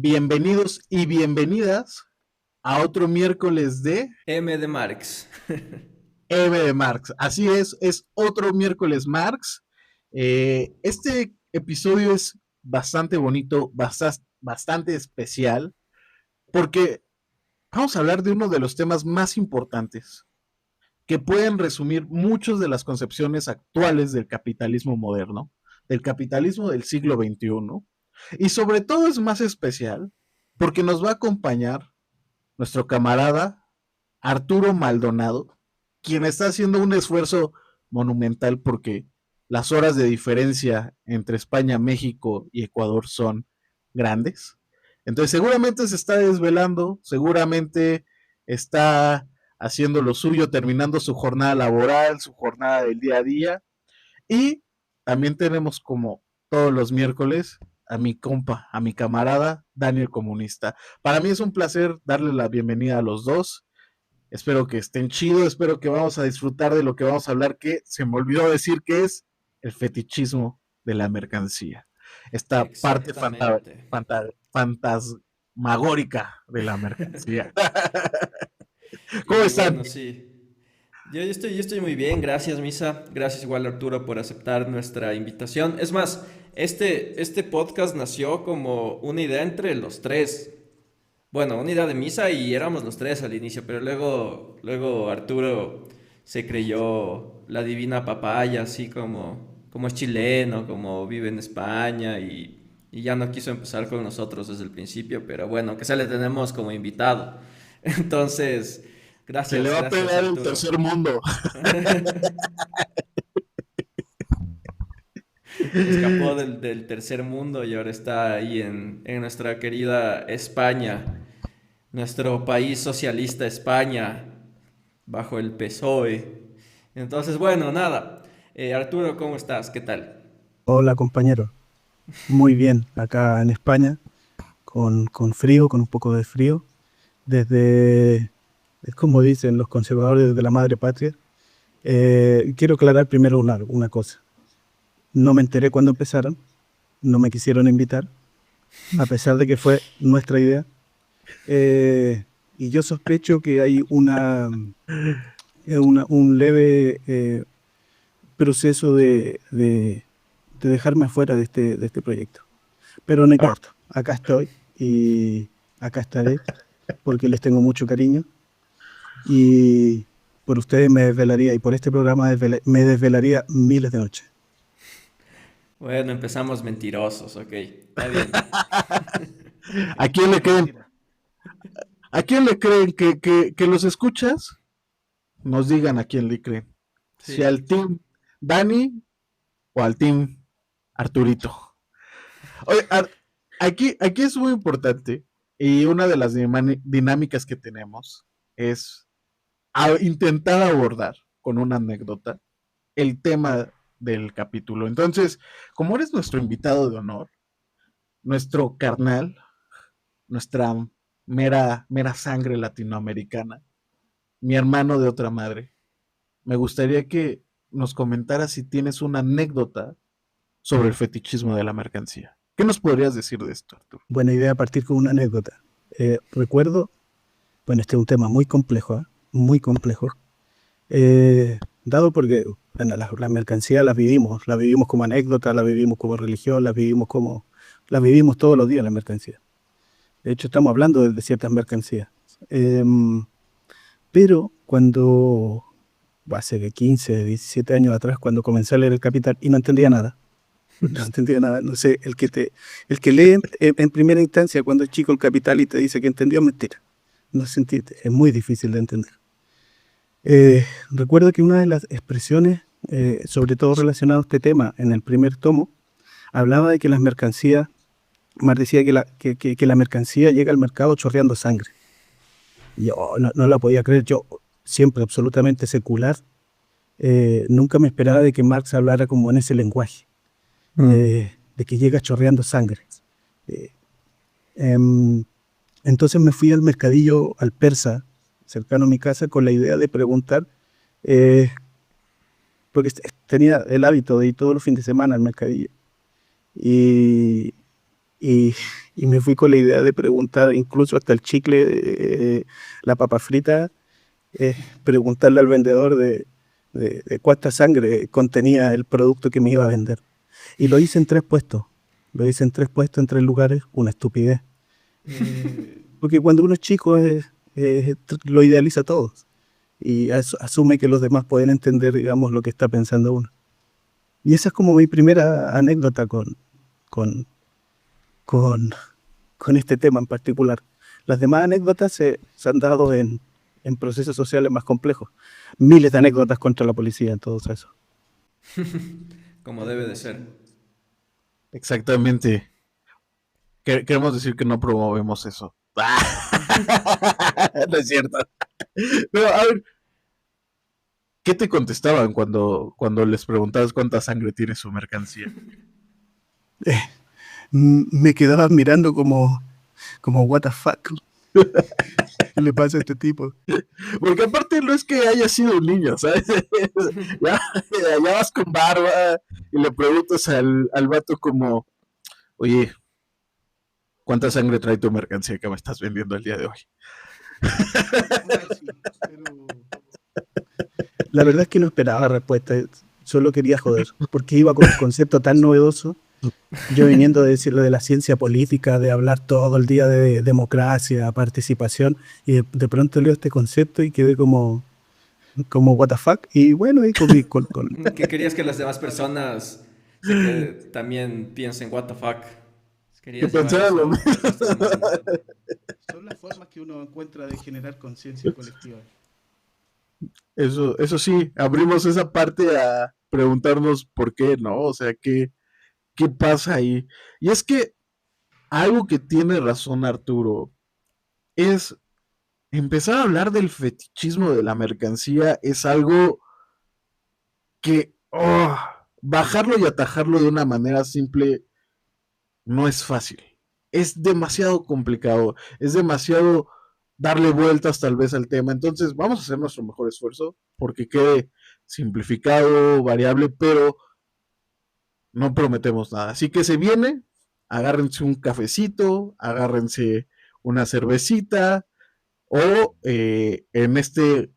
Bienvenidos y bienvenidas a otro miércoles de M de Marx. EVE de Marx. Así es otro miércoles Marx. Este episodio es bastante bonito, bastante especial, porque vamos a hablar de uno de los temas más importantes que pueden resumir muchas de las concepciones actuales del capitalismo moderno, del capitalismo del siglo XXI, y sobre todo es más especial porque nos va a acompañar nuestro camarada Arturo Maldonado, quien está haciendo un esfuerzo monumental porque las horas de diferencia entre España, México y Ecuador son grandes. Entonces seguramente se está desvelando, seguramente está haciendo lo suyo, terminando su jornada laboral, su jornada del día a día. Y también tenemos como todos los miércoles a mi compa, a mi camarada Daniel Comunista. Para mí es un placer darle la bienvenida a los dos. Espero que estén chidos, espero que vamos a disfrutar de lo que vamos a hablar, que se me olvidó decir que es el fetichismo de la mercancía. Esta parte Exactamente. fantasmagórica de la mercancía. ¿Cómo Y están? bueno, sí. Yo estoy muy bien, gracias Misa. Gracias igual Arturo por aceptar nuestra invitación. Es más, este podcast nació como una idea entre los tres. Bueno, una idea de Misa y éramos los tres al inicio, pero luego Arturo se creyó la divina papaya, así como es chileno, como vive en España y ya no quiso empezar con nosotros desde el principio, pero bueno, que se le tenemos como invitado. Entonces, Se le gracias, va a gracias pegar el Arturo. tercer mundo. Escapó del tercer mundo y ahora está ahí en nuestra querida España, nuestro país socialista España, bajo el PSOE. Entonces, bueno, nada. Arturo, ¿cómo estás? ¿Qué tal? Hola compañero, muy bien, acá en España, con frío, con un poco de frío, desde, es como dicen los conservadores de la madre patria. Quiero aclarar primero una cosa, no me enteré cuando empezaron, no me quisieron invitar, a pesar de que fue nuestra idea, y yo sospecho que hay un leve proceso de dejarme afuera de este proyecto. Pero no importa, acá estoy y acá estaré porque les tengo mucho cariño y por ustedes me desvelaría y por este programa me desvelaría miles de noches. Bueno, empezamos mentirosos, ok. Está bien. ¿A quién le creen? ¿A quién le creen que los escuchas? Nos digan a quién le creen. Si Sí. al team Dani o al team Arturito. Oye, aquí es muy importante y una de las dinámicas que tenemos es intentar abordar con una anécdota el tema del capítulo. Entonces, como eres nuestro invitado de honor, nuestro carnal, nuestra mera sangre latinoamericana, mi hermano de otra madre, me gustaría que nos comentaras si tienes una anécdota sobre el fetichismo de la mercancía. ¿Qué nos podrías decir de esto, Arturo? Buena idea partir con una anécdota. Recuerdo, bueno, este es un tema muy complejo, ¿eh? Muy complejo. Dado porque bueno, la mercancía la vivimos como anécdota, la vivimos como religión, la vivimos todos los días la mercancía. De hecho, estamos hablando de ciertas mercancías. Pero cuando, hace 15, 17 años atrás, cuando comencé a leer El Capital y no entendía nada, no entendía nada, no sé, el que lee en primera instancia cuando es chico El Capital y te dice que entendió, mentira. No se entiende, es muy difícil de entender. Recuerdo que una de las expresiones, sobre todo relacionado a este tema, en el primer tomo, hablaba de que las mercancías, Marx decía que la mercancía llega al mercado chorreando sangre. Yo no la podía creer, yo siempre absolutamente secular, nunca me esperaba de que Marx hablara como en ese lenguaje, de que llega chorreando sangre. Eh, em, entonces me fui al mercadillo, al persa, cercano a mi casa, con la idea de preguntar, eh, porque tenía el hábito de ir todos los fines de semana al mercadillo. Y y, y me fui con la idea de preguntar incluso hasta el chicle, la papa frita, preguntarle al vendedor de cuánta sangre contenía el producto que me iba a vender. Y lo hice en 3 puestos. Lo hice en 3 puestos, en 3 lugares, una estupidez. Porque cuando uno es chico lo idealiza todo y asume que los demás pueden entender, digamos, lo que está pensando uno. Y esa es como mi primera anécdota con, con, con este tema en particular. Las demás anécdotas se han dado en procesos sociales más complejos. Miles de anécdotas contra la policía en todo eso. Como debe de ser. Exactamente. Queremos decir que no promovemos eso. No es cierto. Pero, a ver, ¿qué te contestaban cuando les preguntabas cuánta sangre tiene su mercancía? Eh, Me quedaba mirando como what the fuck. ¿Qué le pasa a este tipo? Porque aparte no es que haya sido un niño, ¿sabes? Ya, ya vas con barba y le preguntas al vato como, oye, ¿cuánta sangre trae tu mercancía que me estás vendiendo el día de hoy? Ay, sí, pero la verdad es que no esperaba respuesta, solo quería joder, porque iba con un concepto tan novedoso. Yo viniendo de decir lo de la ciencia política, de hablar todo el día de democracia, participación, y de pronto leo este concepto y quedé como what the fuck. Y bueno, y Que querías que las demás personas también piensen, what the fuck. Que Querías llevar pensaba lo eso mismo. al extremo también. son las formas que uno encuentra de generar conciencia colectiva. Eso sí, abrimos esa parte a preguntarnos por qué, ¿no? O sea, ¿qué pasa ahí? Y es que algo que tiene razón Arturo es empezar a hablar del fetichismo de la mercancía es algo que bajarlo y atajarlo de una manera simple no es fácil. Es demasiado complicado, es demasiado darle vueltas tal vez al tema. Entonces vamos a hacer nuestro mejor esfuerzo porque quede simplificado, variable, pero no prometemos nada. Así que se viene, agárrense un cafecito, agárrense una cervecita o en este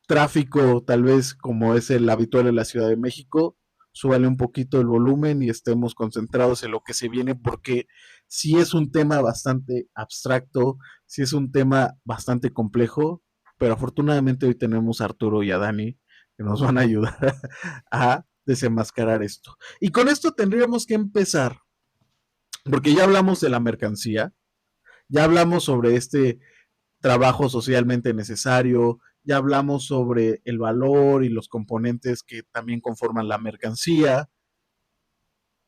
tráfico tal vez como es el habitual en la Ciudad de México, súbale un poquito el volumen y estemos concentrados en lo que se viene porque sí es un tema bastante abstracto, sí es un tema bastante complejo, pero afortunadamente hoy tenemos a Arturo y a Dani que nos van a ayudar a desenmascarar esto. Y con esto tendríamos que empezar, porque ya hablamos de la mercancía, ya hablamos sobre este trabajo socialmente necesario, ya hablamos sobre el valor y los componentes que también conforman la mercancía,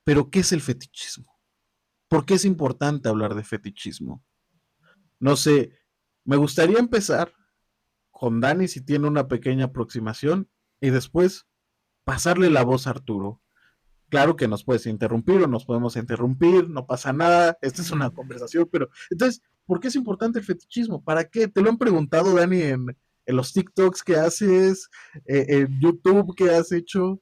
pero ¿qué es el fetichismo? ¿Por qué es importante hablar de fetichismo? No sé, me gustaría empezar con Dani si tiene una pequeña aproximación y después pasarle la voz a Arturo. Claro que nos puedes interrumpir o nos podemos interrumpir, no pasa nada, esta es una conversación, pero entonces, ¿por qué es importante el fetichismo? ¿Para qué? ¿Te lo han preguntado, Dani, en los TikToks que haces, en YouTube que has hecho?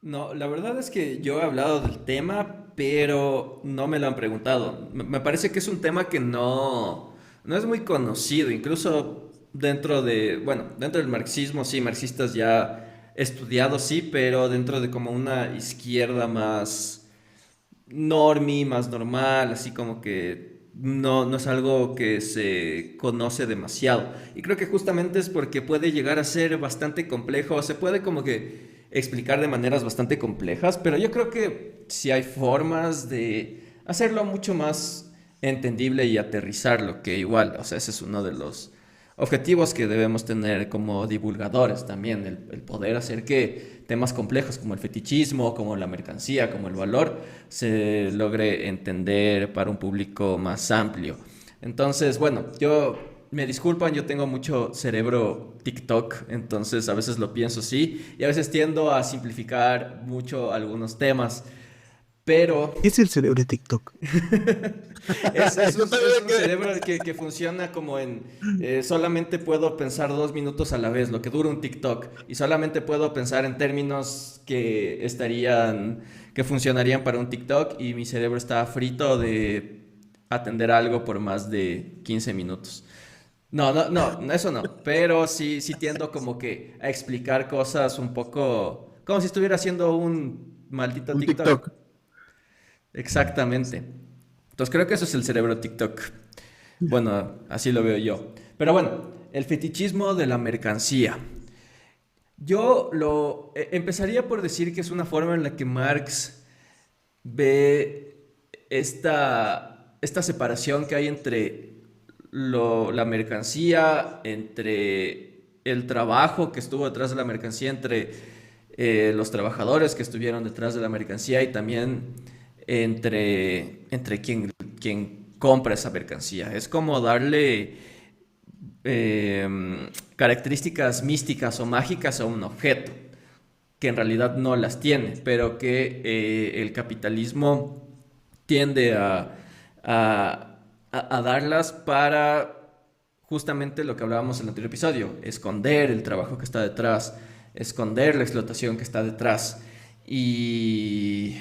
No, la verdad es que yo he hablado del tema, pero no me lo han preguntado. Me parece que es un tema que no es muy conocido, incluso dentro del marxismo, sí, marxistas ya estudiados, sí, pero dentro de como una izquierda más normie, más normal, así como que no es algo que se conoce demasiado. Y creo que justamente es porque puede llegar a ser bastante complejo, se puede como que explicar de maneras bastante complejas, pero yo creo que sí hay formas de hacerlo mucho más entendible y aterrizarlo, que igual, o sea, ese es uno de los objetivos que debemos tener como divulgadores también, el poder hacer que temas complejos como el fetichismo, como la mercancía, como el valor, se logre entender para un público más amplio. Entonces, bueno, yo me disculpan, yo tengo mucho cerebro TikTok, entonces a veces lo pienso así y a veces tiendo a simplificar mucho algunos temas. pero ¿Qué es el cerebro de TikTok? es Yo un, también es me un quedé- cerebro que funciona como en solamente puedo pensar 2 minutos a la vez, lo que dura un TikTok, y solamente puedo pensar en términos que funcionarían para un TikTok, y mi cerebro está frito de atender algo por más de 15 minutos. No, no, no, eso no, pero sí tiendo como que a explicar cosas un poco, como si estuviera haciendo un maldito Un TikTok. TikTok. Exactamente. Entonces creo que eso es el cerebro TikTok. Bueno, así lo veo yo. Pero bueno, el fetichismo de la mercancía. Empezaría por decir que es una forma en la que Marx ve esta separación que hay entre la mercancía, entre el trabajo que estuvo detrás de la mercancía, entre los trabajadores que estuvieron detrás de la mercancía y también entre quien compra esa mercancía. Es como darle características místicas o mágicas a un objeto, que en realidad no las tiene, pero que el capitalismo tiende a darlas para justamente lo que hablábamos en el anterior episodio, esconder el trabajo que está detrás, esconder la explotación que está detrás. Y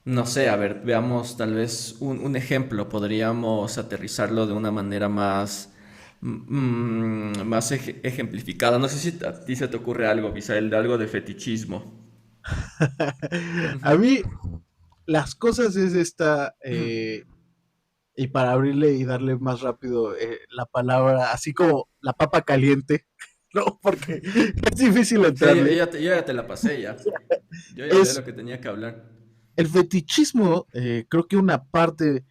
no sé, a ver, veamos tal vez un ejemplo, podríamos aterrizarlo de una manera más ejemplificada. No sé si a ti se te ocurre algo, Misael, de algo de fetichismo. A mí, las cosas es esta, y para abrirle y darle más rápido la palabra, así como la papa caliente, ¿no? Porque es difícil Sí, entrarle. yo ya te la pasé ya. Yo ya hablé Es lo que tenía que hablar. el fetichismo, creo que una parte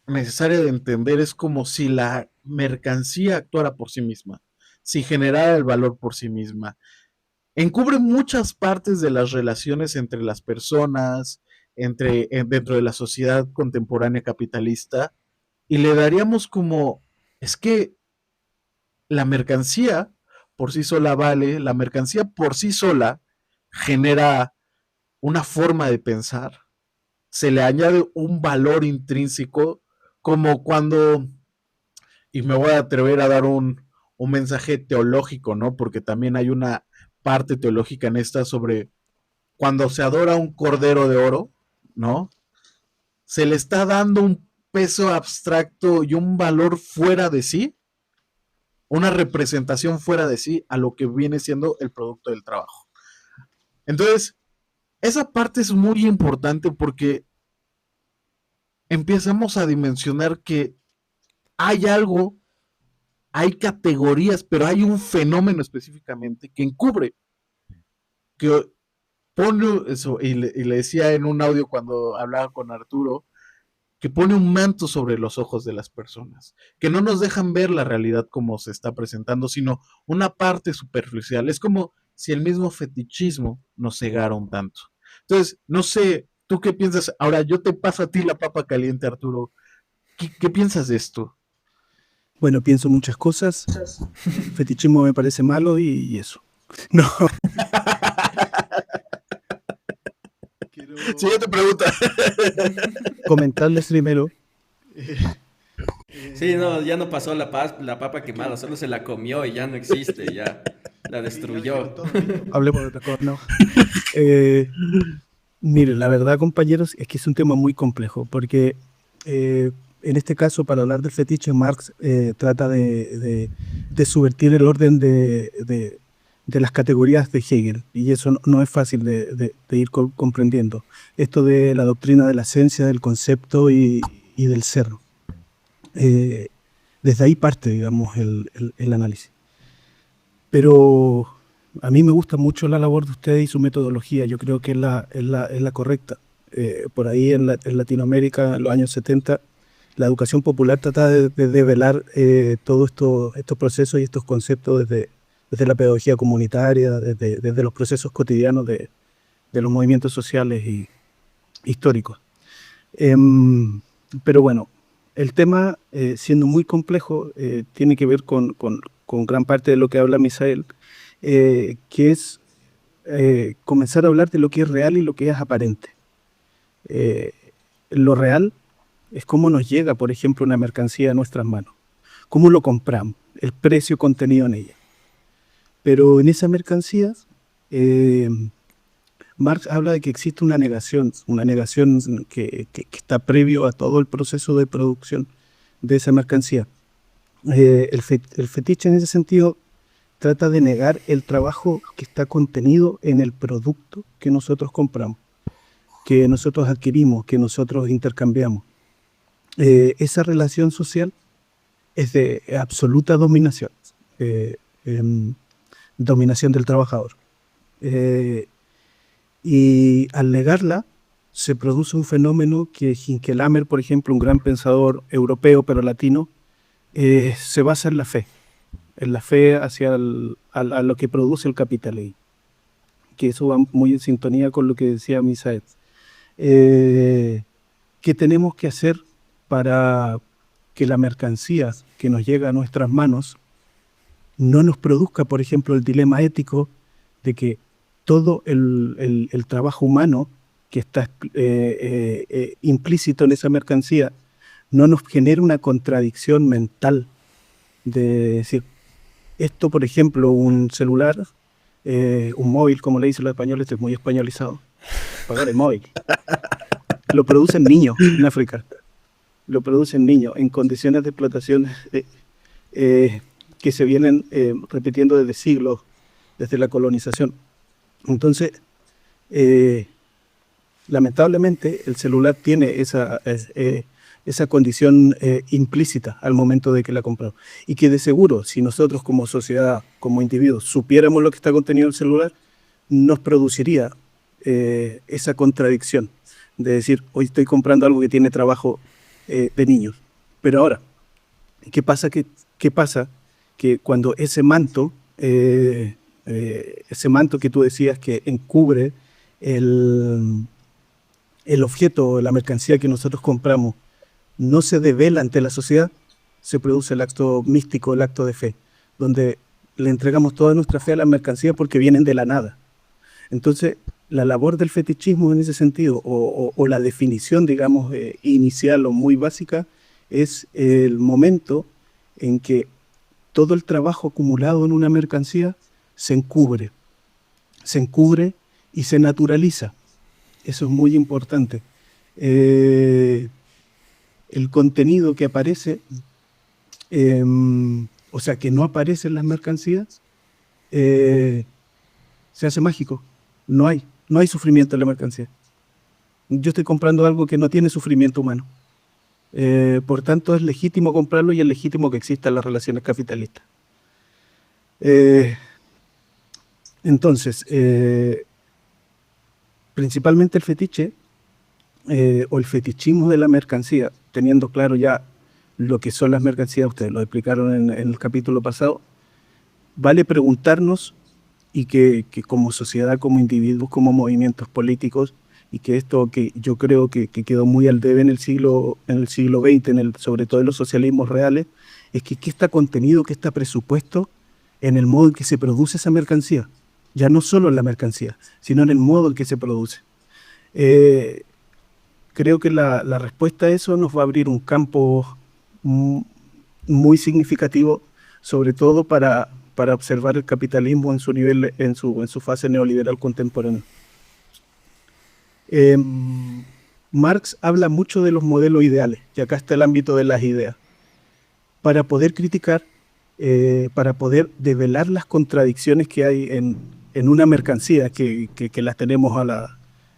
necesaria de entender es como si la mercancía actuara por sí misma, si generara el valor por sí misma. Encubre muchas partes de las relaciones entre las personas, dentro de la sociedad contemporánea capitalista, y le daríamos como, es que la mercancía por sí sola vale, la mercancía por sí sola genera una forma de pensar, se le añade un valor intrínseco, como cuando, y me voy a atrever a dar un mensaje teológico, ¿no? Porque también hay una parte teológica en esta sobre cuando se adora un cordero de oro, ¿no? Se le está dando un peso abstracto y un valor fuera de sí, una representación fuera de sí a lo que viene siendo el producto del trabajo. Entonces, esa parte es muy importante porque empezamos a dimensionar que hay algo, hay categorías, pero hay un fenómeno específicamente que encubre, que pone eso, y le decía en un audio cuando hablaba con Arturo, que pone un manto sobre los ojos de las personas, que no nos dejan ver la realidad como se está presentando, sino una parte superficial. Es como si el mismo fetichismo nos cegara un tanto. Entonces, no sé, ¿tú qué piensas? Ahora yo te paso a ti la papa caliente, Arturo. ¿Qué piensas de esto? Bueno, pienso muchas cosas. El fetichismo me parece malo y eso. No, Siguiente pregunta. comentarles primero. Sí, no, ya no pasó la papa quemada, solo se la comió y ya no existe, ya la destruyó. Hablemos de otra cosa, no. Mire, la verdad, compañeros, es que es un tema muy complejo, porque en este caso, para hablar del fetiche, Marx trata de subvertir el orden de las categorías de Hegel, y eso no es fácil de ir comprendiendo. Esto de la doctrina de la esencia, del concepto y del ser. Eh, Desde ahí parte, digamos, el análisis. Pero a mí me gusta mucho la labor de ustedes y su metodología. Yo creo que es la correcta. Por ahí en Latinoamérica, en los años 70, la educación popular trata de develar todos estos procesos y estos conceptos desde la pedagogía comunitaria, desde los procesos cotidianos de los movimientos sociales y históricos. Pero bueno, el tema, siendo muy complejo, tiene que ver con gran parte de lo que habla Misael, que es comenzar a hablar de lo que es real y lo que es aparente. Eh, lo real es cómo nos llega, por ejemplo, una mercancía a nuestras manos, cómo lo compramos, el precio contenido en ella. Pero en esas mercancías, eh, Marx habla de que existe una negación que está previo a todo el proceso de producción de esa mercancía. El fetiche en ese sentido trata de negar el trabajo que está contenido en el producto que nosotros compramos, que nosotros adquirimos, que nosotros intercambiamos. Esa relación social es de absoluta dominación, dominación del trabajador. Y al negarla, se produce un fenómeno que Hinkelhammer, por ejemplo, un gran pensador europeo pero latino, se basa en la fe hacia a lo que produce el capitalismo, que eso va muy en sintonía con lo que decía Misael. ¿Qué tenemos que hacer para que la mercancía que nos llega a nuestras manos no nos produzca, por ejemplo, el dilema ético de que todo el trabajo humano que está implícito en esa mercancía no nos genere una contradicción mental de decir, esto, por ejemplo, un celular, un móvil, como le dicen los españoles, es muy españolizado, pagar el móvil, lo producen niños en África, lo producen niños en condiciones de explotación que se vienen repitiendo desde siglos, desde la colonización. Entonces, lamentablemente, el celular tiene esa condición implícita al momento de que la compramos. Y que de seguro, si nosotros como sociedad, como individuos, supiéramos lo que está contenido en el celular, nos produciría esa contradicción de decir, hoy estoy comprando algo que tiene trabajo de niños. Pero ahora, ¿qué pasa? ¿Qué pasa? Que cuando ese manto que tú decías que encubre el objeto, la mercancía que nosotros compramos, no se devela ante la sociedad, se produce el acto místico, el acto de fe, donde le entregamos toda nuestra fe a la mercancía porque vienen de la nada. Entonces, la labor del fetichismo en ese sentido, o la definición, digamos, inicial o muy básica, es el momento en que todo el trabajo acumulado en una mercancía se encubre y se naturaliza. Eso es muy importante. El contenido que aparece, o sea, que no aparece en las mercancías, se hace mágico. No hay sufrimiento en la mercancía. Yo estoy comprando algo que no tiene sufrimiento humano. Por tanto, es legítimo comprarlo y es legítimo que existan las relaciones capitalistas. Entonces, principalmente el fetiche o el fetichismo de la mercancía, teniendo claro ya lo que son las mercancías, ustedes lo explicaron en el capítulo pasado, vale preguntarnos y que como sociedad, como individuos, como movimientos políticos, y que esto que yo creo que quedó muy al debe en el siglo XX, sobre todo en los socialismos reales, es que qué está contenido, qué está presupuesto en el modo en que se produce esa mercancía. Ya no solo en la mercancía, sino en el modo en que se produce. Creo que la respuesta a eso nos va a abrir un campo muy significativo, sobre todo para observar el capitalismo en su nivel, en su fase neoliberal contemporánea. Marx habla mucho de los modelos ideales, y acá está el ámbito de las ideas, para poder criticar, para poder develar las contradicciones que hay en una mercancía que las tenemos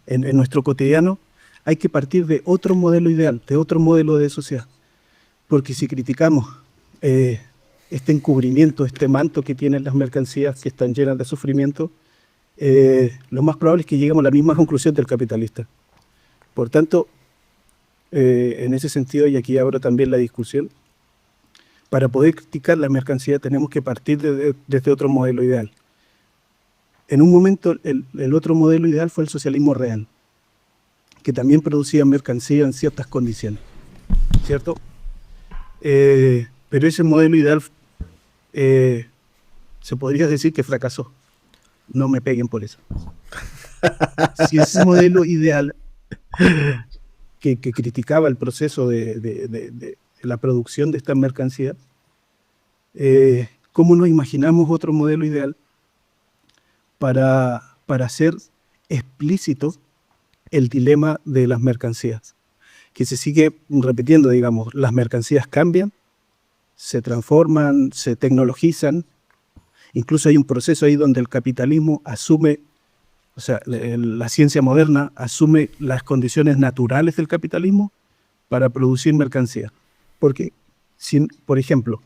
en nuestro cotidiano. Hay que partir de otro modelo ideal, de otro modelo de sociedad, porque si criticamos este encubrimiento, este manto que tienen las mercancías que están llenas de sufrimiento, lo más probable es que lleguemos a la misma conclusión del capitalista. Por tanto, en ese sentido, y aquí abro también la discusión, para poder criticar la mercancía tenemos que partir desde otro modelo ideal. En un momento, el otro modelo ideal fue el socialismo real, que también producía mercancía en ciertas condiciones, ¿cierto? Pero ese modelo ideal se podría decir que fracasó. No me peguen por eso. Si ese modelo ideal que criticaba el proceso de la producción de estas mercancías, ¿cómo nos imaginamos otro modelo ideal para hacer explícito el dilema de las mercancías? Que se sigue repitiendo, digamos, las mercancías cambian, se transforman, se tecnologizan. Incluso hay un proceso ahí donde el capitalismo asume, o sea, la ciencia moderna asume las condiciones naturales del capitalismo para producir mercancía. Porque, por ejemplo,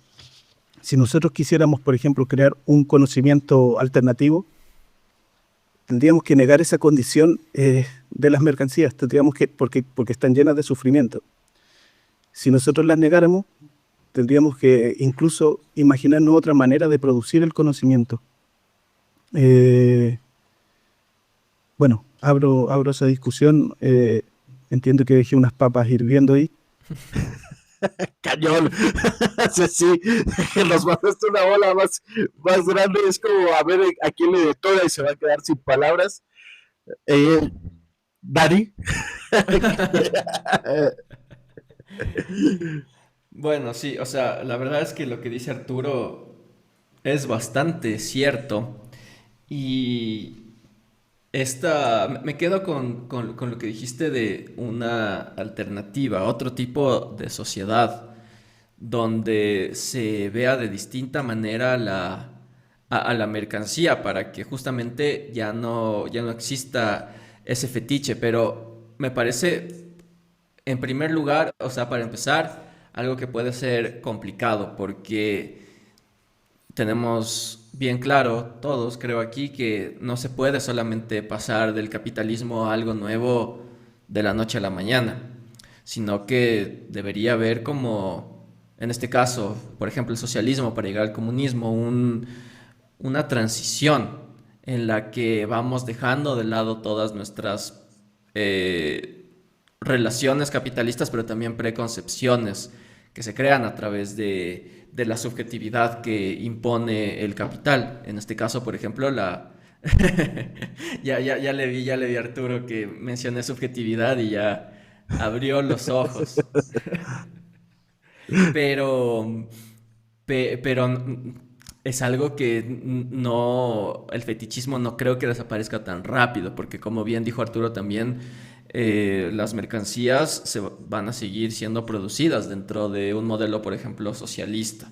si nosotros quisiéramos, por ejemplo, crear un conocimiento alternativo, tendríamos que negar esa condición de las mercancías, porque están llenas de sufrimiento. Si nosotros las negáramos, tendríamos que incluso imaginarnos otra manera de producir el conocimiento. Bueno, abro esa discusión. Entiendo que dejé unas papas hirviendo ahí. Cañón. Sí, que nos mandaste una bola más grande. Es como a ver a quién le detona y se va a quedar sin palabras. Dani. Bueno, sí, o sea, la verdad es que lo que dice Arturo es bastante cierto. Y me quedo con lo que dijiste de una alternativa, otro tipo de sociedad donde se vea de distinta manera a la mercancía para que justamente ya no exista ese fetiche. Pero me parece, en primer lugar, o sea, para empezar, algo que puede ser complicado porque tenemos bien claro, todos creo aquí, que no se puede solamente pasar del capitalismo a algo nuevo de la noche a la mañana, sino que debería haber como, en este caso, por ejemplo, el socialismo para llegar al comunismo, una transición en la que vamos dejando de lado todas nuestras relaciones capitalistas, pero también preconcepciones que se crean a través de la subjetividad que impone el capital. En este caso, por ejemplo, ya le vi a Arturo que mencioné subjetividad y ya abrió los ojos. Pero, pero es algo que no, el fetichismo no creo que desaparezca tan rápido, porque como bien dijo Arturo también, las mercancías van a seguir siendo producidas dentro de un modelo, por ejemplo, socialista.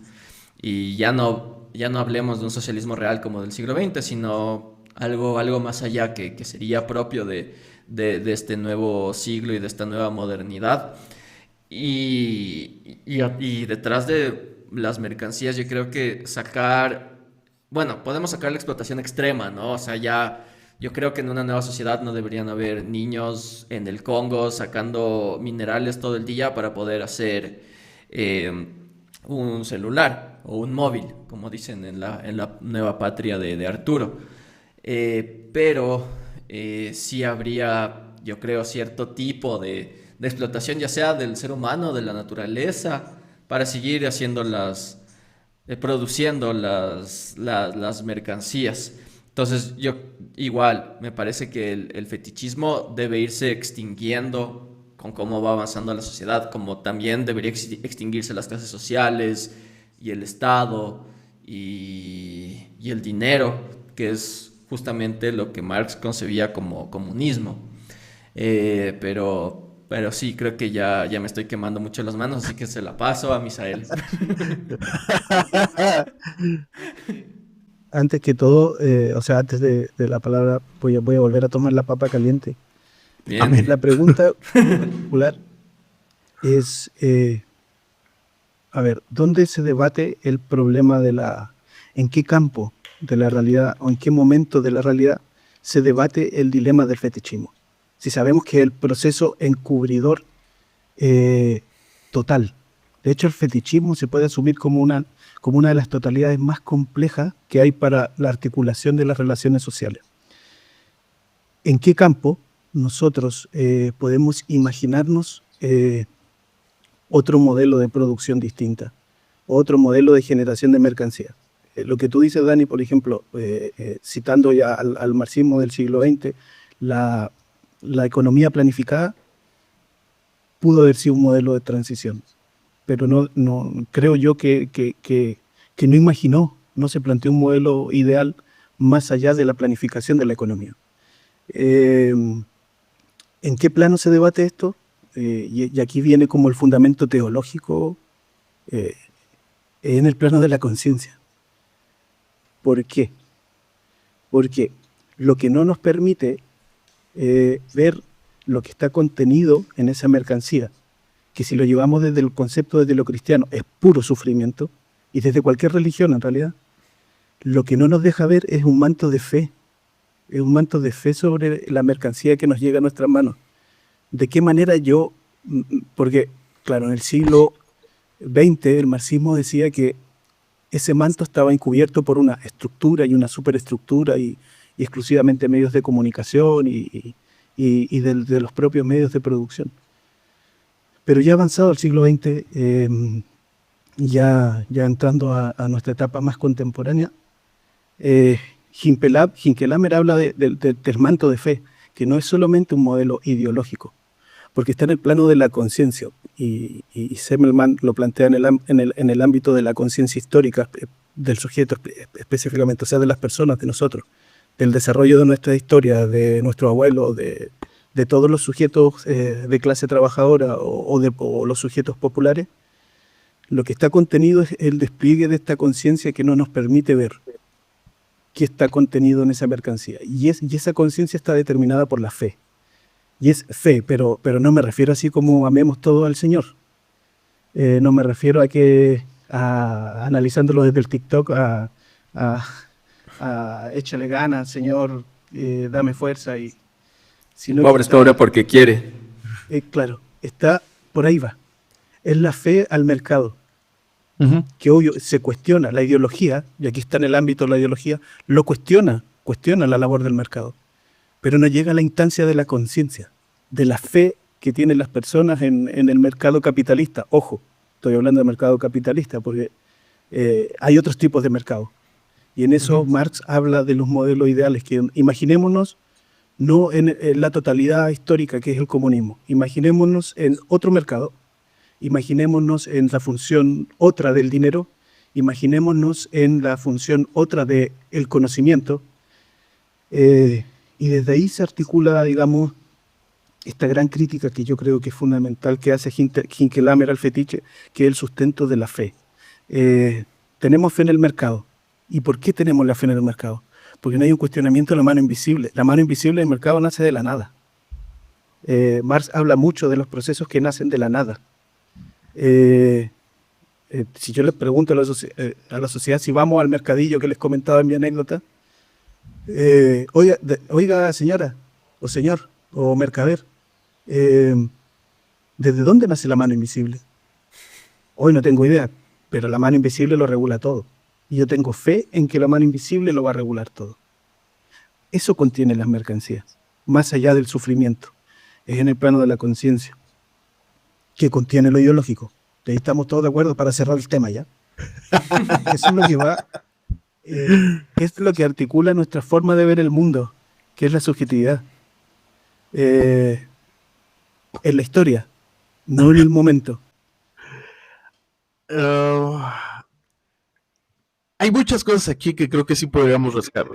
Y ya no hablemos de un socialismo real como del siglo XX, sino algo más allá que sería propio de este nuevo siglo y de esta nueva modernidad. Y detrás de las mercancías yo creo que bueno, podemos sacar la explotación extrema, ¿no? O sea, ya yo creo que en una nueva sociedad no deberían haber niños en el Congo sacando minerales todo el día para poder hacer un celular o un móvil, como dicen en la nueva patria de Arturo. Pero sí habría, yo creo, cierto tipo de explotación, ya sea del ser humano, de la naturaleza, para seguir haciendo produciendo las mercancías. Entonces yo igual, me parece que el fetichismo debe irse extinguiendo con cómo va avanzando la sociedad, como también debería extinguirse las clases sociales y el Estado y el dinero, que es justamente lo que Marx concebía como comunismo. Pero sí, creo que ya me estoy quemando mucho las manos, así que se la paso a Misael. Antes que todo, o sea, antes de la palabra, voy a volver a tomar la papa caliente. Bien. La pregunta particular es, a ver, ¿dónde se debate el problema en qué campo de la realidad o en qué momento de la realidad se debate el dilema del fetichismo? Si sabemos que el proceso encubridor total. De hecho, el fetichismo se puede asumir como una de las totalidades más complejas que hay para la articulación de las relaciones sociales. ¿En qué campo nosotros podemos imaginarnos otro modelo de producción distinta, otro modelo de generación de mercancías? Lo que tú dices, Dani, por ejemplo, citando ya al marxismo del siglo XX, la economía planificada pudo haber sido un modelo de transición, pero no creo yo que no imaginó, no se planteó un modelo ideal más allá de la planificación de la economía. Eh, ¿En qué plano se debate esto? Y aquí viene como el fundamento teológico, eh, en el plano de la conciencia. ¿Por qué? Porque lo que no nos permite ver lo que está contenido en esa mercancía, que si lo llevamos desde el concepto, desde lo cristiano, es puro sufrimiento, y desde cualquier religión en realidad, lo que no nos deja ver es un manto de fe, es un manto de fe sobre la mercancía que nos llega a nuestras manos. ¿De qué manera yo, porque claro, en el siglo XX el marxismo decía que ese manto estaba encubierto por una estructura y una superestructura y exclusivamente medios de comunicación y de los propios medios de producción. Pero ya avanzado el siglo XX, ya entrando a nuestra etapa más contemporánea, Hinkelhammer habla del manto de fe, que no es solamente un modelo ideológico, porque está en el plano de la conciencia, y Semmelmann lo plantea en el ámbito de la conciencia histórica del sujeto específicamente, o sea, de las personas, de nosotros, del desarrollo de nuestra historia, de nuestros abuelos, de todos los sujetos de clase trabajadora o los sujetos populares. Lo que está contenido es el despliegue de esta conciencia que no nos permite ver qué está contenido en esa mercancía. Y esa conciencia está determinada por la fe. Y es fe, pero no me refiero así como amemos todo al Señor. No me refiero analizándolo desde el TikTok, échale ganas, Señor, dame fuerza. Sino Pobre es pobre porque quiere. Claro, está por ahí va. Es la fe al mercado. Que obvio se cuestiona la ideología, y aquí está en el ámbito de la ideología, lo cuestiona la labor del mercado, pero no llega a la instancia de la conciencia, de la fe que tienen las personas en el mercado capitalista. Ojo, estoy hablando del mercado capitalista porque hay otros tipos de mercado, y en eso Marx habla de los modelos ideales, que imaginémonos no en la totalidad histórica que es el comunismo, imaginémonos en otro mercado. Imaginémonos en la función otra del dinero, imaginémonos en la función otra del conocimiento, y desde ahí se articula, digamos, esta gran crítica que yo creo que es fundamental que hace Hinkelhammer al fetiche, que es el sustento de la fe. Tenemos fe en el mercado. ¿Y por qué tenemos la fe en el mercado? Porque no hay un cuestionamiento de la mano invisible. La mano invisible del mercado nace de la nada. Marx habla mucho de los procesos que nacen de la nada. Si yo les pregunto a la sociedad si vamos al mercadillo que les comentaba en mi anécdota, oiga señora, o señor, o mercader, ¿desde dónde nace la mano invisible? Hoy no tengo idea, pero la mano invisible lo regula todo. Y yo tengo fe en que la mano invisible lo va a regular todo. Eso contiene las mercancías, más allá del sufrimiento. Es en el plano de la conciencia, que contiene lo ideológico. Ahí estamos todos de acuerdo para cerrar el tema ya. Eso es lo que va, es lo que articula nuestra forma de ver el mundo, que es la subjetividad. En la historia, no en el momento. Hay muchas cosas aquí que creo que sí podríamos rescatar.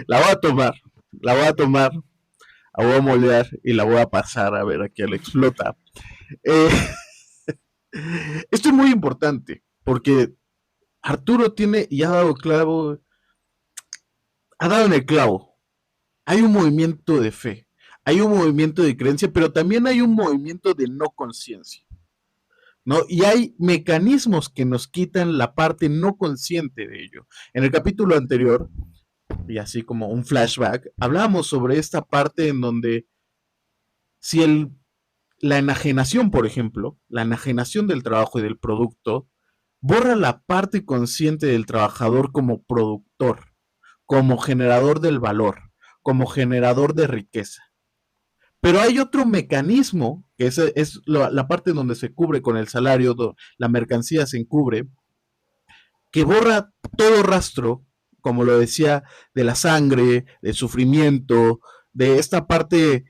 La voy a tomar, la voy a moldear y la voy a pasar a ver a quién le explota. Esto es muy importante porque Arturo tiene y ha dado en el clavo. Hay un movimiento de fe, hay un movimiento de creencia, pero también hay un movimiento de no conciencia, ¿no? Y hay mecanismos que nos quitan la parte no consciente de ello. En el capítulo anterior, y así como un flashback, hablábamos sobre esta parte en donde si la enajenación, por ejemplo, la enajenación del trabajo y del producto, borra la parte consciente del trabajador como productor, como generador del valor, como generador de riqueza. Pero hay otro mecanismo, que es la parte en donde se cubre con el salario, la mercancía se encubre, que borra todo rastro, como lo decía, de la sangre, del sufrimiento, de esta parte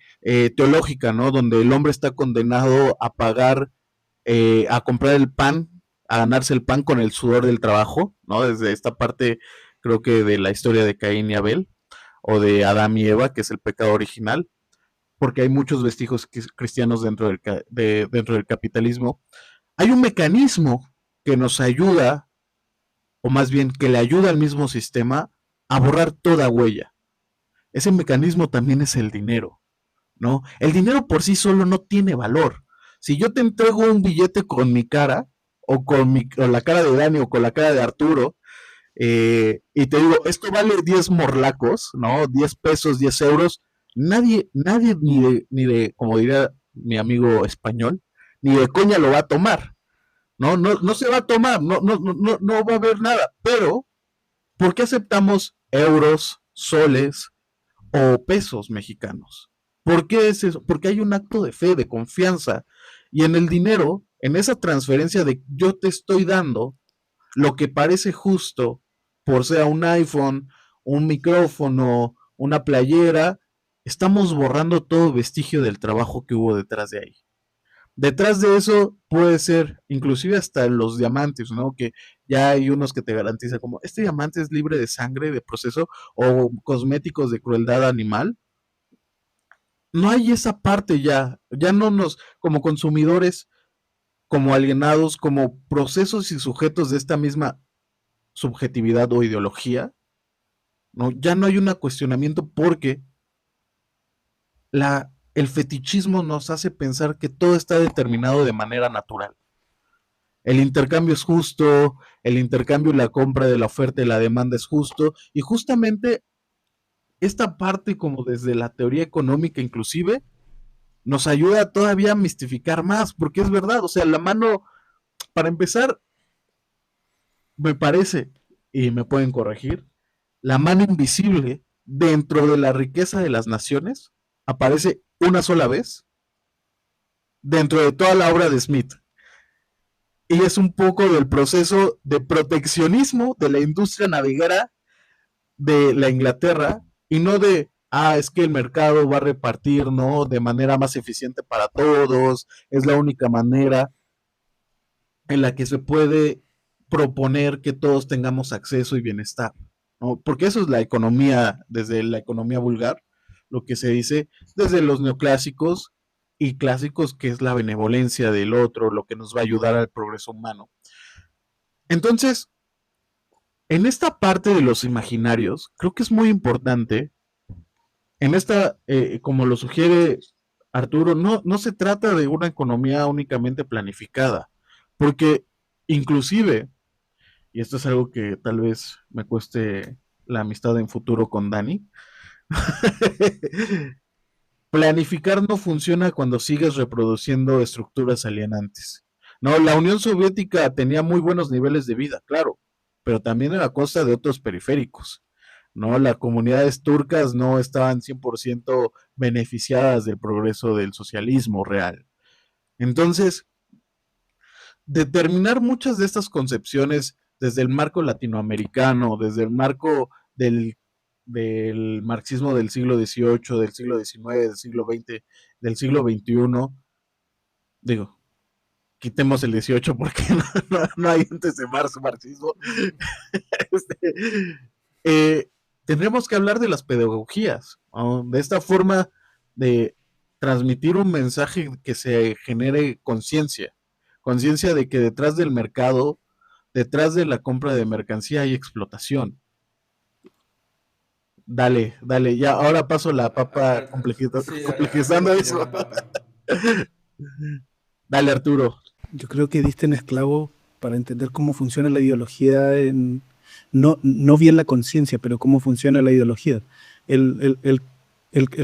teológica, ¿no? Donde el hombre está condenado a pagar, a comprar el pan, a ganarse el pan con el sudor del trabajo, ¿no? Desde esta parte, creo que de la historia de Caín y Abel, o de Adán y Eva, que es el pecado original, porque hay muchos vestigios cristianos dentro del capitalismo. Hay un mecanismo que nos ayuda, o más bien que le ayuda al mismo sistema a borrar toda huella. Ese mecanismo también es el dinero, ¿no? El dinero por sí solo no tiene valor. Si yo te entrego un billete con mi cara, o con la cara de Dani, o con la cara de Arturo, y te digo, esto vale 10 morlacos, ¿no? 10 pesos, 10 euros. Nadie como diría mi amigo español, ni de coña lo va a tomar. No se va a tomar, no va a haber nada. Pero, ¿por qué aceptamos euros, soles o pesos mexicanos? ¿Por qué es eso? Porque hay un acto de fe, de confianza. Y en el dinero, en esa transferencia de yo te estoy dando lo que parece justo, por sea un iPhone, un micrófono, una playera, estamos borrando todo vestigio del trabajo que hubo detrás de ahí. Detrás de eso puede ser, inclusive hasta los diamantes, ¿no? Que ya hay unos que te garantizan como, este diamante es libre de sangre, de proceso, o cosméticos de crueldad animal. No hay esa parte ya no nos, como consumidores, como alienados, como procesos y sujetos de esta misma subjetividad o ideología, ¿no? Ya no hay un cuestionamiento porque el fetichismo nos hace pensar que todo está determinado de manera natural. El intercambio es justo, el intercambio y la compra de la oferta y la demanda es justo, y justamente esta parte, como desde la teoría económica inclusive, nos ayuda todavía a mistificar más, porque es verdad, o sea, la mano, para empezar, me parece, y me pueden corregir, la mano invisible dentro de la riqueza de las naciones aparece una sola vez dentro de toda la obra de Smith. Y es un poco del proceso de proteccionismo de la industria naviera de la Inglaterra, y no de, es que el mercado va a repartir, ¿no? De manera más eficiente para todos, es la única manera en la que se puede proponer que todos tengamos acceso y bienestar, ¿no? Porque eso es la economía, desde la economía vulgar, lo que se dice desde los neoclásicos y clásicos, que es la benevolencia del otro, lo que nos va a ayudar al progreso humano. Entonces, en esta parte de los imaginarios, creo que es muy importante, en esta, como lo sugiere Arturo, no se trata de una economía únicamente planificada, porque inclusive, y esto es algo que tal vez me cueste la amistad en futuro con Dani, planificar no funciona cuando sigues reproduciendo estructuras alienantes. No, la Unión Soviética tenía muy buenos niveles de vida, claro, pero también a costa de otros periféricos. ¿No? Las comunidades turcas no estaban 100% beneficiadas del progreso del socialismo real. Entonces, determinar muchas de estas concepciones desde el marco latinoamericano, desde el marco del marxismo del siglo XVIII, del siglo XIX, del siglo XX, del siglo XXI, digo, quitemos el 18 porque no hay antes de marxismo. este, tendremos que hablar de las pedagogías, ¿no? De esta forma de transmitir un mensaje que se genere conciencia de que detrás del mercado, detrás de la compra de mercancía hay explotación. Dale, ya ahora paso la papa complejizando eso. Dale, Arturo. Yo creo que diste en esclavo para entender cómo funciona la ideología, no bien la conciencia, pero cómo funciona la ideología. El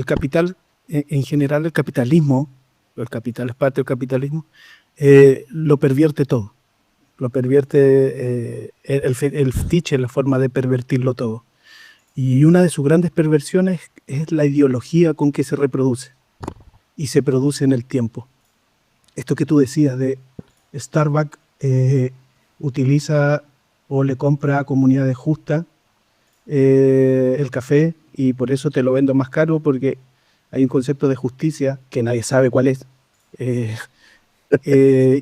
capital, en general el capitalismo, el capital es parte del capitalismo, lo pervierte todo. Lo pervierte el fetiche, la forma de pervertirlo todo. Y una de sus grandes perversiones es la ideología con que se reproduce. Y se produce en el tiempo. Esto que tú decías de Starbucks utiliza o le compra a comunidades justas el café, y por eso te lo vendo más caro, porque hay un concepto de justicia que nadie sabe cuál es, eh,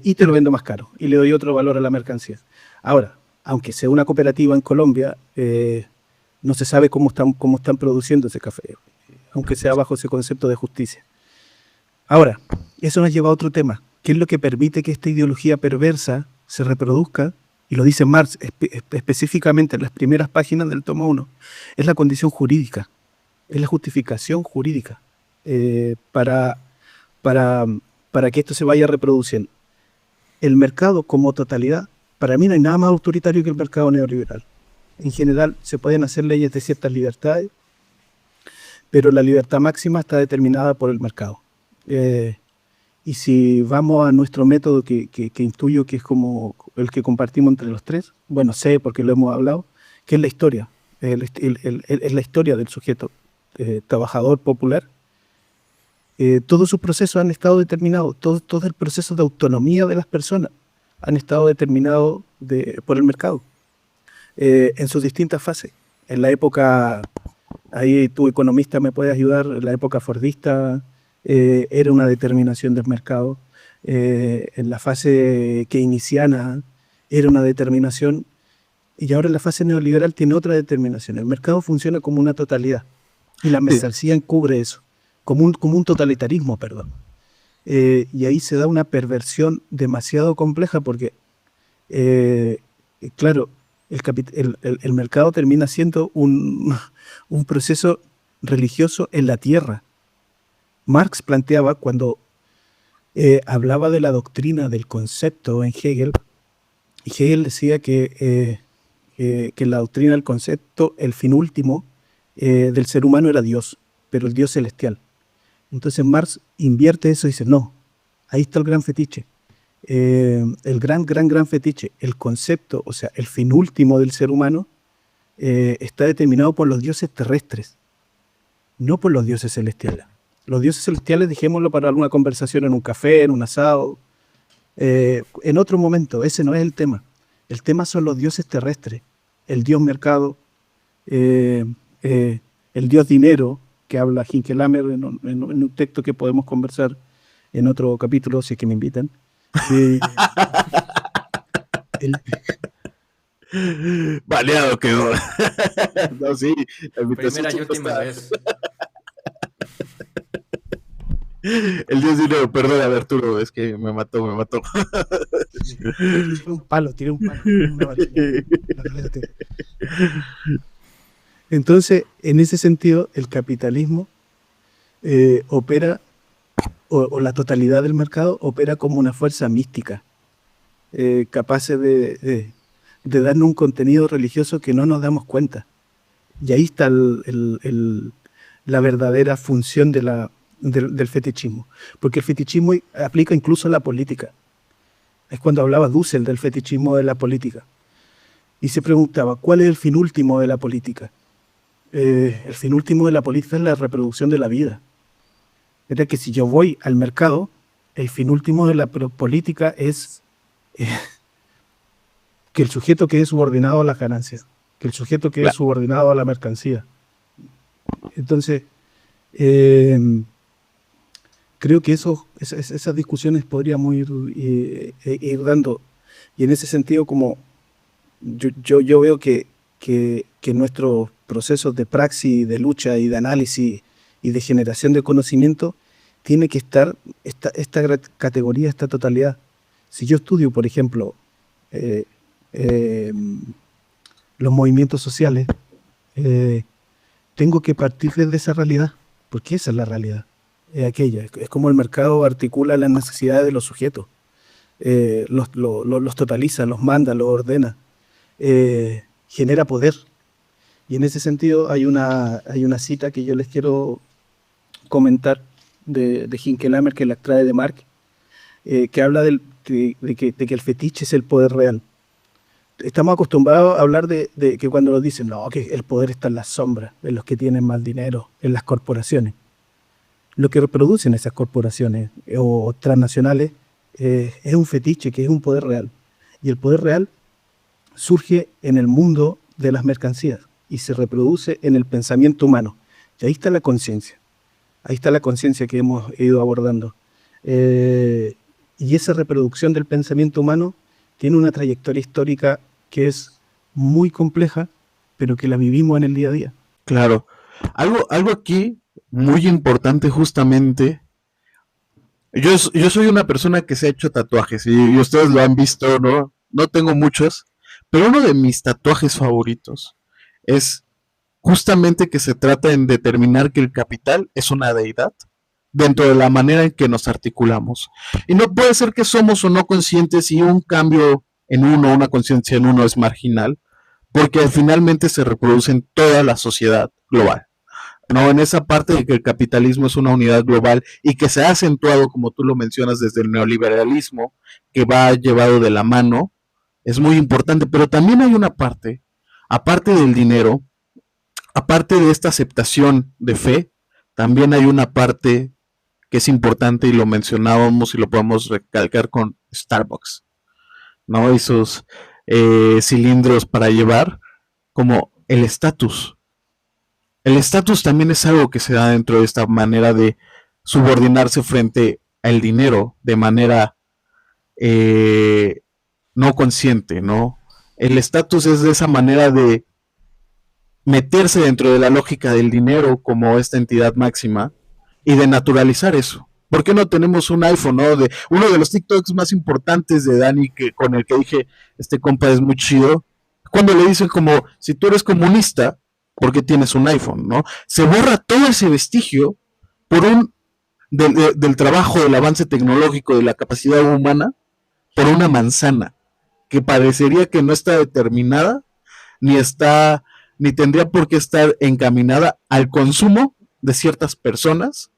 y te lo vendo más caro y le doy otro valor a la mercancía. Ahora, aunque sea una cooperativa en Colombia, no se sabe cómo están produciendo ese café, aunque sea bajo ese concepto de justicia. Ahora, eso nos lleva a otro tema. ¿Qué es lo que permite que esta ideología perversa se reproduzca? Y lo dice Marx específicamente en las primeras páginas del tomo 1. Es la condición jurídica, es la justificación jurídica para, para, para que esto se vaya reproduciendo. El mercado como totalidad, para mí no hay nada más autoritario que el mercado neoliberal. En general se pueden hacer leyes de ciertas libertades, pero la libertad máxima está determinada por el mercado. Y si vamos a nuestro método que intuyo que es como el que compartimos entre los tres, bueno, sé porque lo hemos hablado, que es la historia, es la historia del sujeto trabajador popular. Todos sus procesos han estado determinados, todo el proceso de autonomía de las personas han estado determinados por el mercado en sus distintas fases. En la época, ahí tu economista me puede ayudar, en la época fordista era una determinación del mercado, en la fase keynesiana era una determinación, y ahora en la fase neoliberal tiene otra determinación. El mercado funciona como una totalidad y la mercancía encubre eso, como un totalitarismo, perdón. Y ahí se da una perversión demasiado compleja porque, claro, el mercado termina siendo un proceso religioso en la tierra. Marx planteaba, cuando hablaba de la doctrina del concepto en Hegel, y Hegel decía que la doctrina del concepto, el fin último del ser humano era Dios, pero el Dios celestial. Entonces Marx invierte eso y dice, no, ahí está el gran fetiche, el gran fetiche, el concepto, o sea, el fin último del ser humano está determinado por los dioses terrestres, no por los dioses celestiales. Los dioses celestiales, dejémoslo para alguna conversación en un café, en un asado, en otro momento. Ese no es el tema. El tema son los dioses terrestres, el dios mercado, el dios dinero, que habla Hinckelammer en un texto que podemos conversar en otro capítulo, si es que me invitan. Baleado quedó. No, sí, la invitación Primera y última está. vez. El dios dinero, perdón, Arturo, es que me mató. Tiré un palo. Entonces, en ese sentido, el capitalismo opera, o la totalidad del mercado opera como una fuerza mística, capaz de darnos un contenido religioso que no nos damos cuenta. Y ahí está la verdadera función del fetichismo. Porque el fetichismo aplica incluso a la política. Es cuando hablaba Dussel del fetichismo de la política. Y se preguntaba, ¿cuál es el fin último de la política? El fin último de la política es la reproducción de la vida. Es decir, que si yo voy al mercado, el fin último de la política es que el sujeto quede subordinado a las ganancias, que el sujeto quede subordinado a la mercancía. Entonces, creo que esas discusiones podríamos ir dando. Y en ese sentido, como yo veo que nuestros procesos de praxis, de lucha y de análisis y de generación de conocimiento tiene que estar esta categoría, esta totalidad. Si yo estudio, por ejemplo, los movimientos sociales, tengo que partir desde esa realidad, porque esa es la realidad, aquella. Es como el mercado articula las necesidades de los sujetos, los totaliza, los manda, los ordena, genera poder. Y en ese sentido hay una cita que yo les quiero comentar de Hinckelammer, que la extrae de Marx, que habla de que el fetiche es el poder real. Estamos acostumbrados a hablar de que cuando nos dicen, no, que el poder está en las sombras, en los que tienen más dinero, en las corporaciones. Lo que reproducen esas corporaciones o transnacionales es un fetiche, que es un poder real. Y el poder real surge en el mundo de las mercancías y se reproduce en el pensamiento humano. Y ahí está la conciencia. Ahí está la conciencia que hemos ido abordando. Y esa reproducción del pensamiento humano tiene una trayectoria histórica que es muy compleja, pero que la vivimos en el día a día. Claro. Algo aquí muy importante justamente. Yo soy una persona que se ha hecho tatuajes y ustedes lo han visto, ¿no? No tengo muchos, pero uno de mis tatuajes favoritos es justamente que se trata en determinar que el capital es una deidad dentro de la manera en que nos articulamos. Y no puede ser que somos o no conscientes y un cambio en uno, una conciencia en uno es marginal, porque finalmente se reproduce en toda la sociedad global. No, en esa parte de que el capitalismo es una unidad global y que se ha acentuado, como tú lo mencionas, desde el neoliberalismo, que va llevado de la mano, es muy importante, pero también hay una parte, aparte del dinero, aparte de esta aceptación de fe, también hay una parte que es importante y lo mencionábamos y lo podemos recalcar con Starbucks, ¿no? Esos cilindros para llevar, como el estatus. El estatus también es algo que se da dentro de esta manera de subordinarse frente al dinero de manera no consciente, ¿no? El estatus es de esa manera de meterse dentro de la lógica del dinero como esta entidad máxima y de naturalizar eso. ¿Por qué no tenemos un iPhone, no? Uno de los TikToks más importantes de Dani, con el que dije, este compa es muy chido, cuando le dicen como, si tú eres comunista, ¿por qué tienes un iPhone, no? Se borra todo ese vestigio por del trabajo, del avance tecnológico, de la capacidad humana, por una manzana, que parecería que no está determinada, ni tendría por qué estar encaminada al consumo de ciertas personas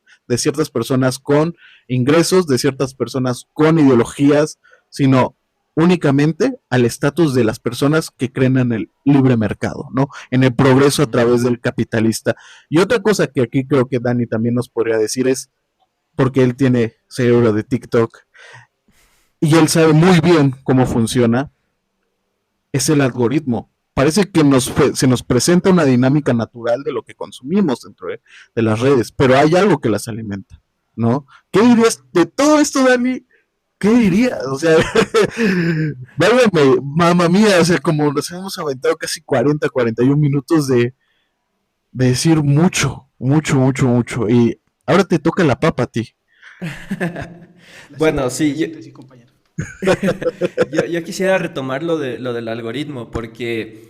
con ingresos, de ciertas personas con ideologías, sino únicamente al estatus de las personas que creen en el libre mercado, ¿no? En el progreso a través del capitalista. Y otra cosa que aquí creo que Dani también nos podría decir es, porque él tiene cerebro de TikTok, y él sabe muy bien cómo funciona, es el algoritmo. Parece que se nos presenta una dinámica natural de lo que consumimos dentro de las redes, pero hay algo que las alimenta, ¿no? ¿Qué dirías de todo esto, Dani? ¿Qué dirías? O sea, válgame, mamá mía, o sea, como nos hemos aventado casi 41 minutos de decir mucho, mucho, y ahora te toca la papa a ti. Bueno, sí, yo quisiera retomar lo del algoritmo, porque,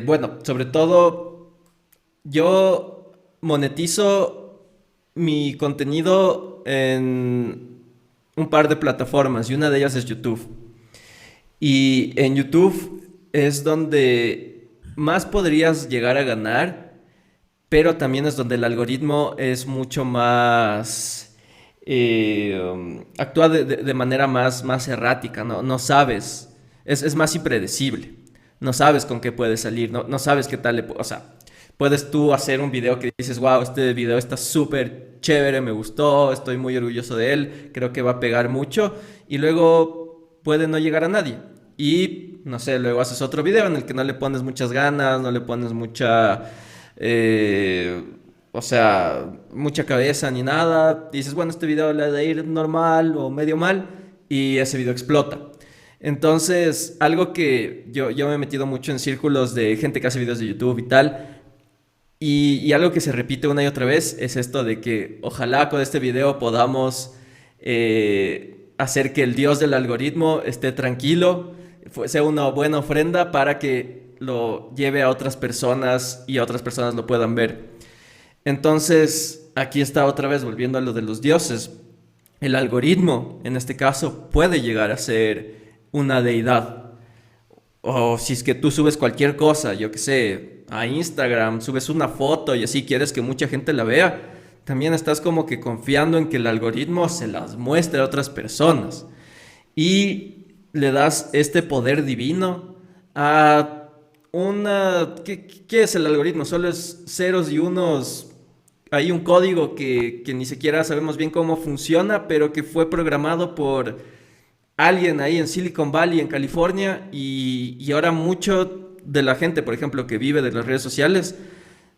bueno, sobre todo yo monetizo mi contenido en un par de plataformas y una de ellas es YouTube. Y en YouTube es donde más podrías llegar a ganar, pero también es donde el algoritmo es mucho más... actúa de manera más errática, no sabes, es más impredecible, no sabes con qué puede salir, no sabes qué tal, o sea, puedes tú hacer un video que dices, wow, este video está súper chévere, me gustó, estoy muy orgulloso de él, creo que va a pegar mucho, y luego puede no llegar a nadie. Y, no sé, luego haces otro video en el que no le pones muchas ganas, no le pones mucha... o sea, mucha cabeza ni nada. Dices, bueno, este video le ha de ir normal o medio mal, y ese video explota. Entonces, algo que yo me he metido mucho en círculos de gente que hace videos de YouTube y tal, y algo que se repite una y otra vez es esto de que ojalá con este video podamos hacer que el dios del algoritmo esté tranquilo, sea una buena ofrenda para que lo lleve a otras personas y otras personas lo puedan ver. Entonces, aquí está otra vez volviendo a lo de los dioses. El algoritmo, en este caso, puede llegar a ser una deidad. O si es que tú subes cualquier cosa, yo qué sé, a Instagram, subes una foto y así quieres que mucha gente la vea, también estás como que confiando en que el algoritmo se las muestre a otras personas. Y le das este poder divino a una... ¿Qué es el algoritmo? Solo es ceros y unos. Hay un código que ni siquiera sabemos bien cómo funciona, pero que fue programado por alguien ahí en Silicon Valley, en California, y ahora mucho de la gente, por ejemplo, que vive de las redes sociales,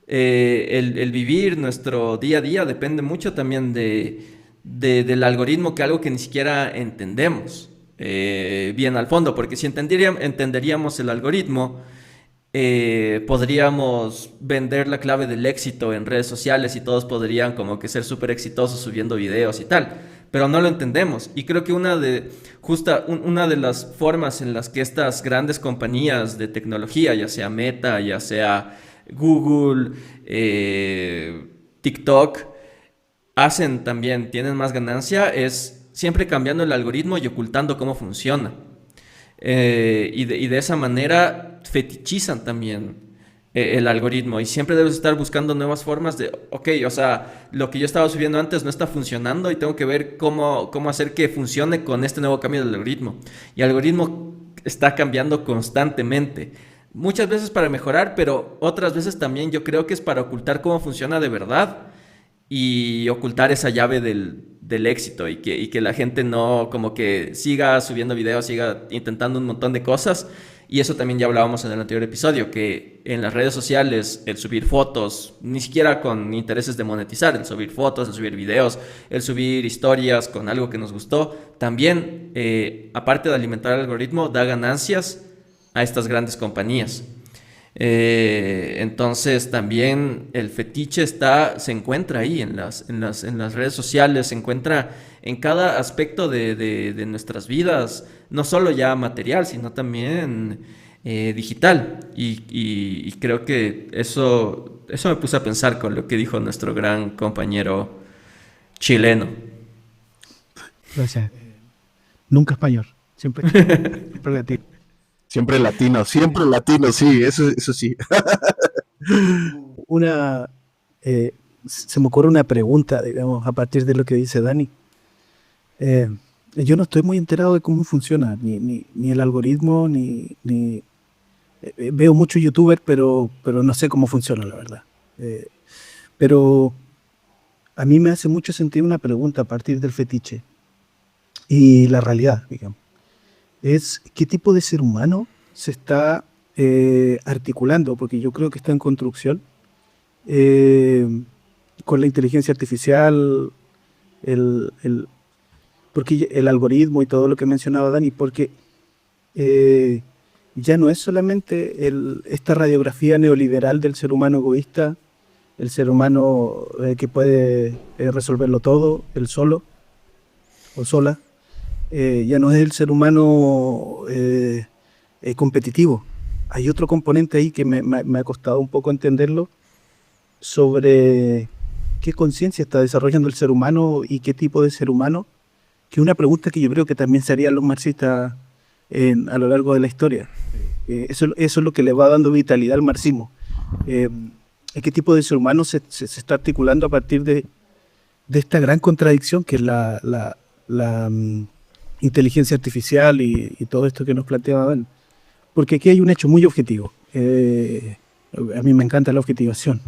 el vivir nuestro día a día depende mucho también del algoritmo, que algo que ni siquiera entendemos bien al fondo, porque si entenderíamos el algoritmo, podríamos vender la clave del éxito en redes sociales y todos podrían como que ser súper exitosos subiendo videos y tal, pero no lo entendemos. Y creo que una de las formas en las que estas grandes compañías de tecnología, ya sea Meta, ya sea Google, TikTok, tienen más ganancia, es siempre cambiando el algoritmo y ocultando cómo funciona. Y de esa manera fetichizan también el algoritmo, y siempre debes estar buscando nuevas formas de, ok, o sea, lo que yo estaba subiendo antes no está funcionando y tengo que ver cómo hacer que funcione con este nuevo cambio del algoritmo. Y el algoritmo está cambiando constantemente. Muchas veces para mejorar, pero otras veces también yo creo que es para ocultar cómo funciona de verdad y ocultar esa llave del éxito, y que la gente no como que siga subiendo videos, siga intentando un montón de cosas. Y eso también ya hablábamos en el anterior episodio, que en las redes sociales el subir fotos, ni siquiera con intereses de monetizar, el subir fotos, el subir videos, el subir historias con algo que nos gustó, también, aparte de alimentar el algoritmo, da ganancias a estas grandes compañías. Entonces también el fetiche se encuentra ahí en las redes sociales, se encuentra en cada aspecto de nuestras vidas, no solo ya material, sino también digital. Y creo que eso me puse a pensar con lo que dijo nuestro gran compañero chileno. Gracias. Nunca español, siempre latino. Siempre latino, sí, eso sí. Se me ocurre una pregunta, digamos, a partir de lo que dice Dani. Yo no estoy muy enterado de cómo funciona, ni el algoritmo, veo muchos youtubers, pero no sé cómo funciona, la verdad. Pero a mí me hace mucho sentido una pregunta a partir del fetiche y la realidad, digamos. Es qué tipo de ser humano se está articulando, porque yo creo que está en construcción con la inteligencia artificial, porque el algoritmo y todo lo que mencionaba Dani, porque ya no es solamente esta radiografía neoliberal del ser humano egoísta, el ser humano que puede resolverlo todo, él solo o sola. Ya no es el ser humano competitivo. Hay otro componente ahí que me ha costado un poco entenderlo, sobre qué conciencia está desarrollando el ser humano y qué tipo de ser humano, que es una pregunta que yo creo que también se harían los marxistas a lo largo de la historia. Eso es lo que le va dando vitalidad al marxismo. ¿Qué tipo de ser humano se está articulando a partir de esta gran contradicción que es la inteligencia artificial y todo esto que nos planteaban? Porque aquí hay un hecho muy objetivo. A mí me encanta la objetivación.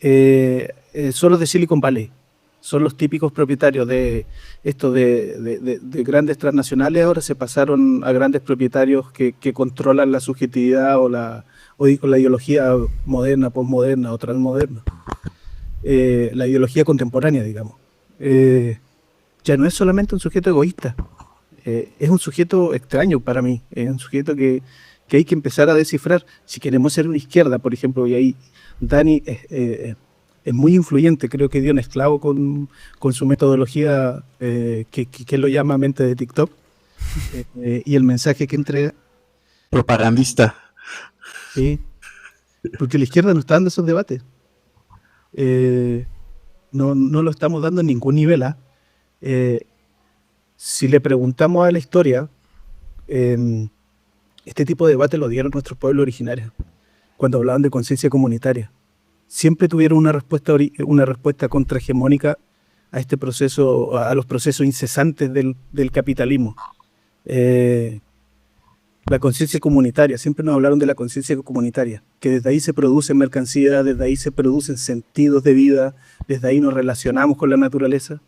Son los de Silicon Valley, son los típicos propietarios de esto de grandes transnacionales. Ahora se pasaron a grandes propietarios que controlan la subjetividad o la ideología moderna, posmoderna o transmoderna, la ideología contemporánea, digamos. Ya no es solamente un sujeto egoísta, es un sujeto extraño para mí, es un sujeto que hay que empezar a descifrar si queremos ser una izquierda, por ejemplo. Y ahí Dani es muy influyente, creo que dio un esclavo con su metodología que él lo llama mente de TikTok, y el mensaje que entrega. Propagandista. Sí, porque la izquierda no está dando esos debates. No lo estamos dando en ningún nivel. Si le preguntamos a la historia, este tipo de debate lo dieron nuestros pueblos originarios cuando hablaban de conciencia comunitaria. Siempre tuvieron una respuesta contrahegemónica a este proceso, a los procesos incesantes del capitalismo. La conciencia comunitaria, siempre nos hablaron de la conciencia comunitaria, que desde ahí se producen mercancías, desde ahí se producen sentidos de vida, desde ahí nos relacionamos con la naturaleza.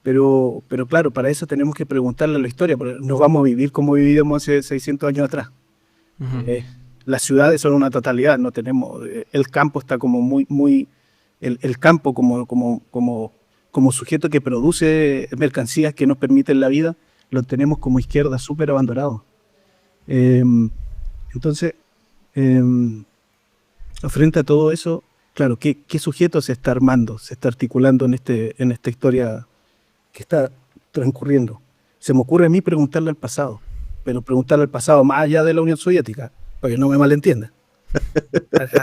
Pero claro, para eso tenemos que preguntarle a la historia, porque no vamos a vivir como vivíamos hace 600 años atrás. las ciudades son una totalidad, no tenemos, el campo está como el campo como sujeto que produce mercancías que nos permiten la vida, lo tenemos como izquierda súper abandonado. Entonces, frente a todo eso, claro, ¿qué sujeto se está armando, se está articulando en esta historia que está transcurriendo? Se me ocurre a mí preguntarle al pasado, pero preguntarle al pasado más allá de la Unión Soviética, para que no me malentienda.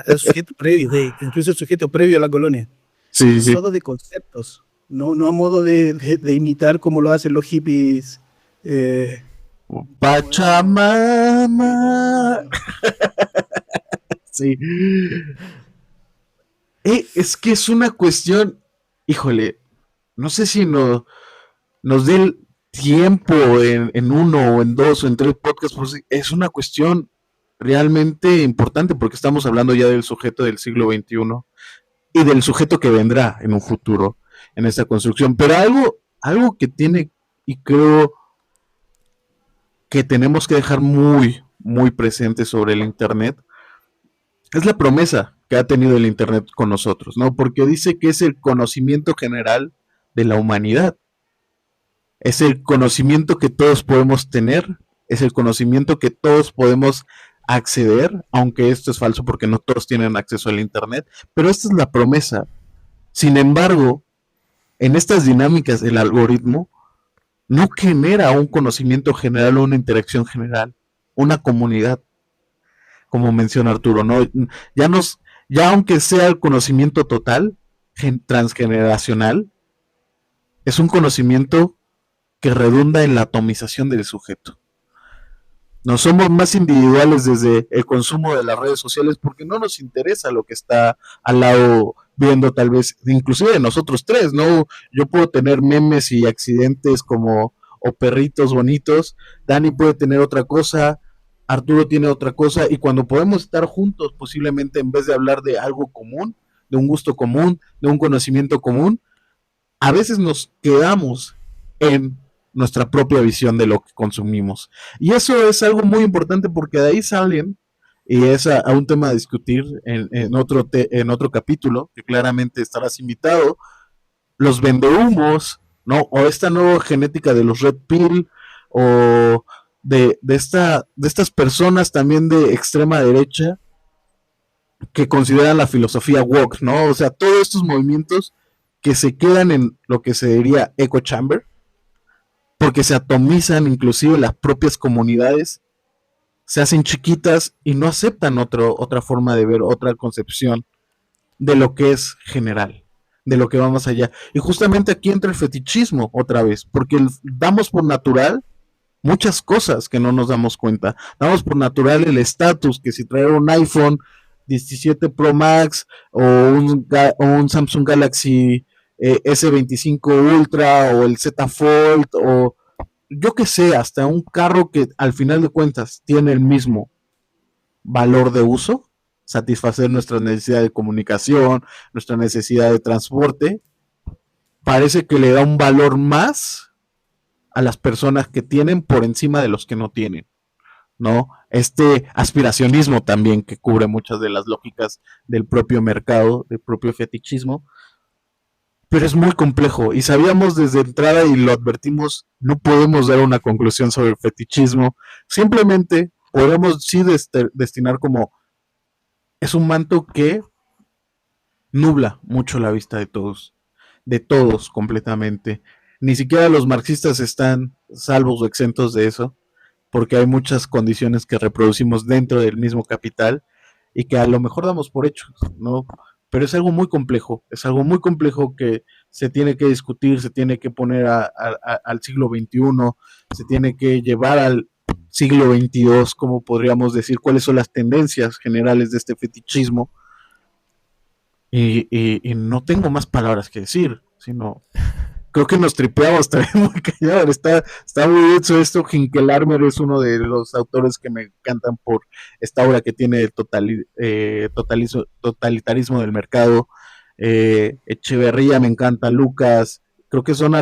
El sujeto previo, incluso el sujeto previo a la colonia. Sí, sí. Solo de conceptos, no a modo de imitar como lo hacen los hippies. Pachamama. Sí. Es que es una cuestión, híjole, no sé si nos dé el tiempo en uno o en dos o en tres podcasts, pues es una cuestión realmente importante porque estamos hablando ya del sujeto del siglo XXI y del sujeto que vendrá en un futuro en esta construcción. Pero algo que tiene, y creo que tenemos que dejar muy, muy presente sobre el Internet, es la promesa que ha tenido el Internet con nosotros, ¿no? Porque dice que es el conocimiento general de la humanidad. Es el conocimiento que todos podemos tener, es el conocimiento que todos podemos acceder, aunque esto es falso porque no todos tienen acceso al Internet, pero esta es la promesa. Sin embargo, en estas dinámicas el algoritmo no genera un conocimiento general o una interacción general, una comunidad, como menciona Arturo, ¿no? Ya ya aunque sea el conocimiento total, transgeneracional, es un conocimiento que redunda en la atomización del sujeto. No somos más individuales desde el consumo de las redes sociales porque no nos interesa lo que está al lado viendo, tal vez, inclusive de nosotros tres, ¿no? Yo puedo tener memes y accidentes o perritos bonitos, Dani puede tener otra cosa, Arturo tiene otra cosa, y cuando podemos estar juntos, posiblemente en vez de hablar de algo común, de un gusto común, de un conocimiento común, a veces nos quedamos en nuestra propia visión de lo que consumimos. Y eso es algo muy importante porque de ahí salen, y es a un tema a discutir en otro capítulo, que claramente estarás invitado, los vendehumos, ¿no? O esta nueva genética de los Red Pill, o de estas personas también de extrema derecha que consideran la filosofía woke, ¿no? O sea, todos estos movimientos que se quedan en lo que se diría echo chamber, porque se atomizan inclusive las propias comunidades, se hacen chiquitas y no aceptan otra forma de ver, otra concepción de lo que es general, de lo que va más allá. Y justamente aquí entra el fetichismo otra vez, porque damos por natural muchas cosas que no nos damos cuenta. Damos por natural el estatus, que si traer un iPhone 17 Pro Max o un Samsung Galaxy S25 Ultra o el Z Fold o yo que sé, hasta un carro que al final de cuentas tiene el mismo valor de uso, satisfacer nuestra necesidad de comunicación, nuestra necesidad de transporte, parece que le da un valor más a las personas que tienen por encima de los que no tienen, ¿no? Este aspiracionismo también que cubre muchas de las lógicas del propio mercado, del propio fetichismo, pero es muy complejo y sabíamos desde entrada y lo advertimos, no podemos dar una conclusión sobre el fetichismo, simplemente podemos sí destinar como es un manto que nubla mucho la vista de todos completamente. Ni siquiera los marxistas están salvos o exentos de eso, porque hay muchas condiciones que reproducimos dentro del mismo capital y que a lo mejor damos por hecho, ¿no? Pero es algo muy complejo que se tiene que discutir, se tiene que poner al siglo XXI, se tiene que llevar al siglo XXII, como podríamos decir, cuáles son las tendencias generales de este fetichismo. Y no tengo más palabras que decir, sino creo que nos tripeamos también muy cañón. Está muy hecho esto. Hinkelarmer es uno de los autores que me encantan por esta obra que tiene el totalitarismo del mercado. Echeverría me encanta, Lucas. Creo que son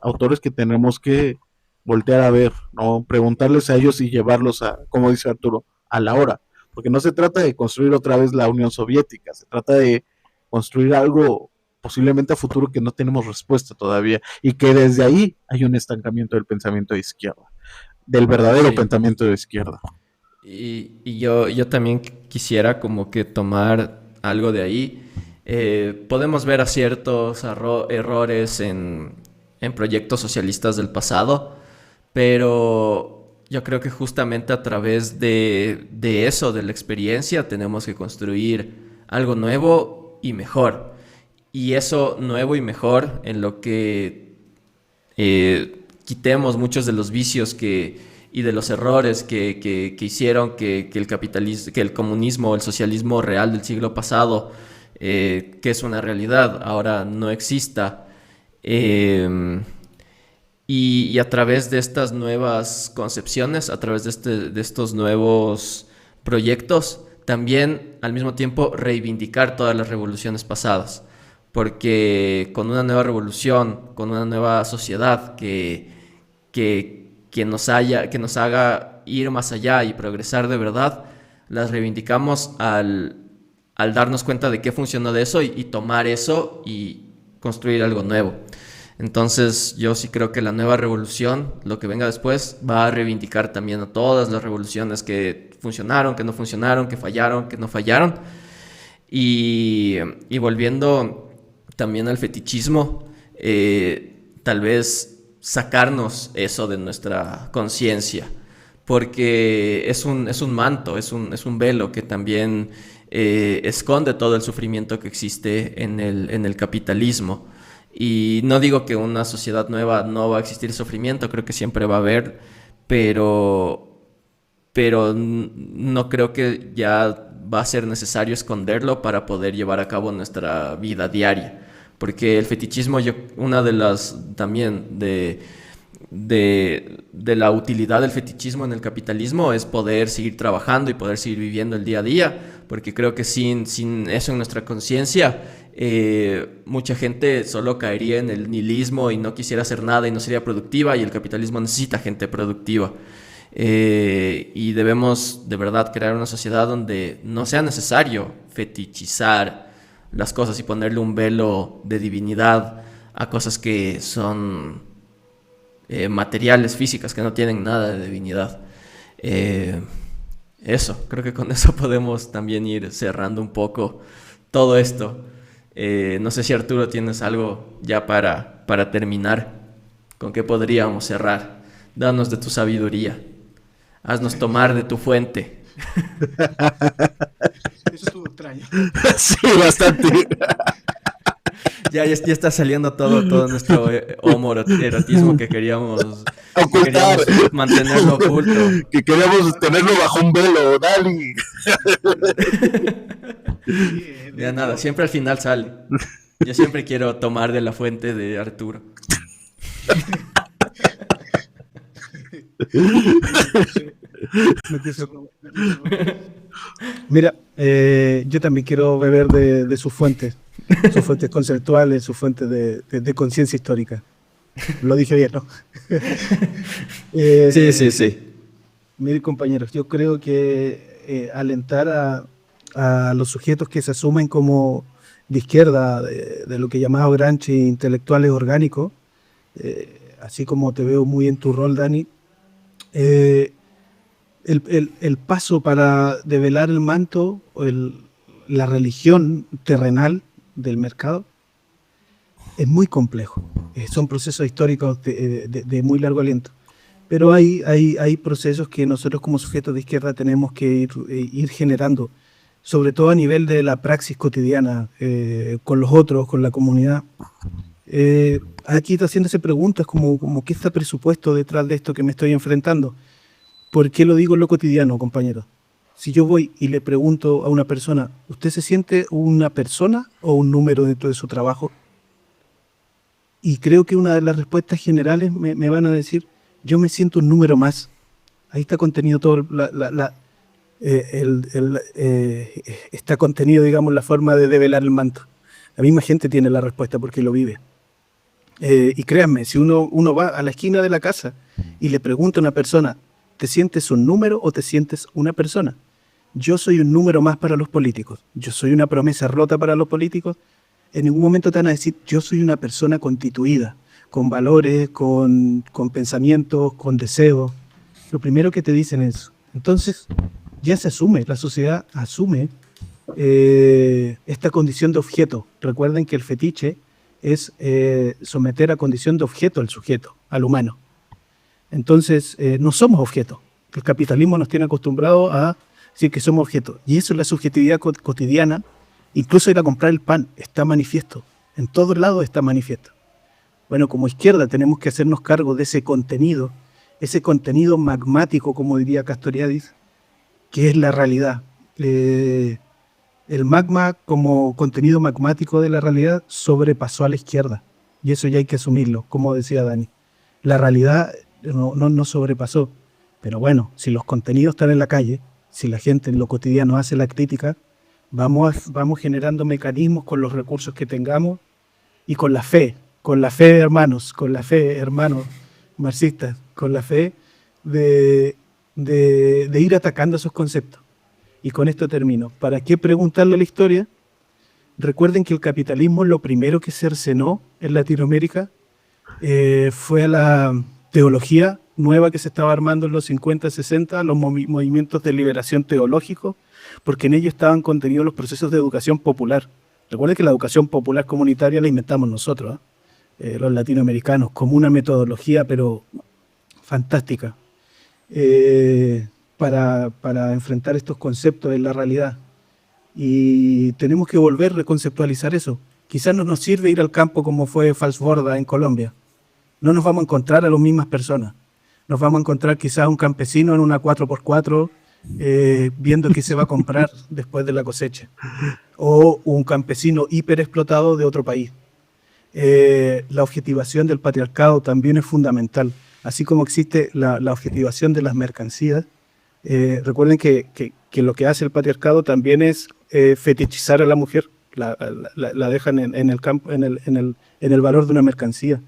autores que tenemos que voltear a ver, ¿no? Preguntarles a ellos y llevarlos a, como dice Arturo, a la hora. porque no se trata de construir otra vez la Unión Soviética, se trata de construir algo posiblemente a futuro que no tenemos respuesta todavía, y que desde ahí hay un estancamiento del pensamiento de izquierda, del verdadero Sí. pensamiento de izquierda. Y yo también quisiera como que tomar algo de ahí. Podemos ver aciertos, errores en proyectos socialistas del pasado, pero yo creo que justamente a través de eso, de la experiencia, tenemos que construir algo nuevo y mejor. Y eso nuevo y mejor en lo que quitemos muchos de los vicios y de los errores que hicieron que el capitalismo, que el comunismo, el socialismo real del siglo pasado, que es una realidad, ahora no exista. Y a través de estas nuevas concepciones, a través de estos nuevos proyectos, también al mismo tiempo reivindicar todas las revoluciones pasadas. Porque con una nueva revolución, con una nueva sociedad que nos haga ir más allá y progresar de verdad, las reivindicamos al darnos cuenta de qué funcionó de eso y tomar eso y construir algo nuevo. Entonces yo sí creo que la nueva revolución, lo que venga después, va a reivindicar también a todas las revoluciones que funcionaron, que no funcionaron, que fallaron, que no fallaron. Y volviendo también al fetichismo, tal vez sacarnos eso de nuestra conciencia, porque es un manto, es un velo que también esconde todo el sufrimiento que existe en el capitalismo. Y no digo que una sociedad nueva no va a existir sufrimiento, creo que siempre va a haber, pero no creo que ya va a ser necesario esconderlo para poder llevar a cabo nuestra vida diaria. Porque el fetichismo, una de las también de la utilidad del fetichismo en el capitalismo es poder seguir trabajando y poder seguir viviendo el día a día, porque creo que sin eso en nuestra conciencia, mucha gente solo caería en el nihilismo y no quisiera hacer nada y no sería productiva, y el capitalismo necesita gente productiva. Y debemos de verdad crear una sociedad donde no sea necesario fetichizar las cosas y ponerle un velo de divinidad a cosas que son materiales, físicas, que no tienen nada de divinidad. Eso, creo que con eso podemos también ir cerrando un poco todo esto. No sé si Arturo tienes algo ya para terminar. ¿Con qué podríamos cerrar? Danos de tu sabiduría. Haznos tomar de tu fuente. Eso estuvo extraño. Sí, bastante. Ya está saliendo todo nuestro homoerotismo que queríamos Ocultar. mantenerlo oculto. Que queríamos tenerlo bajo un velo, Dali. Ya nada, siempre al final sale. Yo siempre quiero tomar de la fuente de Arturo. Mira, yo también quiero beber de sus fuentes conceptuales, sus fuentes de conciencia histórica. Lo dije bien, ¿no? Sí. Miren, compañeros, yo creo que alentar a los sujetos que se asumen como de izquierda, de lo que llamaba Gramsci intelectuales orgánicos, así como te veo muy en tu rol, Dani, el paso para develar el manto o la religión terrenal del mercado es muy complejo. Son procesos históricos de muy largo aliento. Pero hay procesos que nosotros como sujetos de izquierda tenemos que ir generando, sobre todo a nivel de la praxis cotidiana, con los otros, con la comunidad. Aquí está haciéndose preguntas como ¿qué está presupuesto detrás de esto que me estoy enfrentando? ¿Por qué lo digo en lo cotidiano, compañero? Si yo voy y le pregunto a una persona, ¿usted se siente una persona o un número dentro de su trabajo? Y creo que una de las respuestas generales me van a decir, yo me siento un número más. Ahí está contenido todo, está contenido, digamos, la forma de develar el manto. La misma gente tiene la respuesta porque lo vive. Y créanme, si uno va a la esquina de la casa y le pregunta a una persona, ¿te sientes un número o te sientes una persona? yo soy un número más para los políticos, yo soy una promesa rota para los políticos, en ningún momento te van a decir, yo soy una persona constituida, con valores, con pensamientos, con deseos. Lo primero que te dicen es eso. Entonces, ya se asume, la sociedad asume esta condición de objeto. Recuerden que el fetiche es someter a condición de objeto al sujeto, al humano. Entonces, no somos objetos. El capitalismo nos tiene acostumbrados a decir que somos objetos. Y eso es la subjetividad cotidiana. Incluso ir a comprar el pan está manifiesto. En todos lados está manifiesto. Bueno, como izquierda tenemos que hacernos cargo de ese contenido magmático, como diría Castoriadis, que es la realidad. El magma como contenido magmático de la realidad sobrepasó a la izquierda. Y eso ya hay que asumirlo, como decía Dani. La realidad no sobrepasó. Pero bueno, si los contenidos están en la calle, si la gente en lo cotidiano hace la crítica, vamos generando mecanismos con los recursos que tengamos y con la fe, hermanos marxistas, con la fe de ir atacando esos conceptos. Y con esto termino. ¿Para qué preguntarle a la historia? Recuerden que el capitalismo lo primero que cercenó en Latinoamérica fue a la teología nueva que se estaba armando en los 50, 60, los movimientos de liberación teológico, porque en ellos estaban contenidos los procesos de educación popular. Recuerden que la educación popular comunitaria la inventamos nosotros, los latinoamericanos, como una metodología, pero fantástica, para enfrentar estos conceptos en la realidad. Y tenemos que volver a reconceptualizar eso. Quizás no nos sirve ir al campo como fue Falsborda en Colombia. No nos vamos a encontrar a las mismas personas. Nos vamos a encontrar quizás un campesino en una 4x4 viendo qué se va a comprar después de la cosecha. O un campesino hiperexplotado de otro país. La objetivación del patriarcado también es fundamental. Así como existe la objetivación de las mercancías, recuerden que lo que hace el patriarcado también es fetichizar a la mujer. La dejan en el campo, en el valor de una mercancía.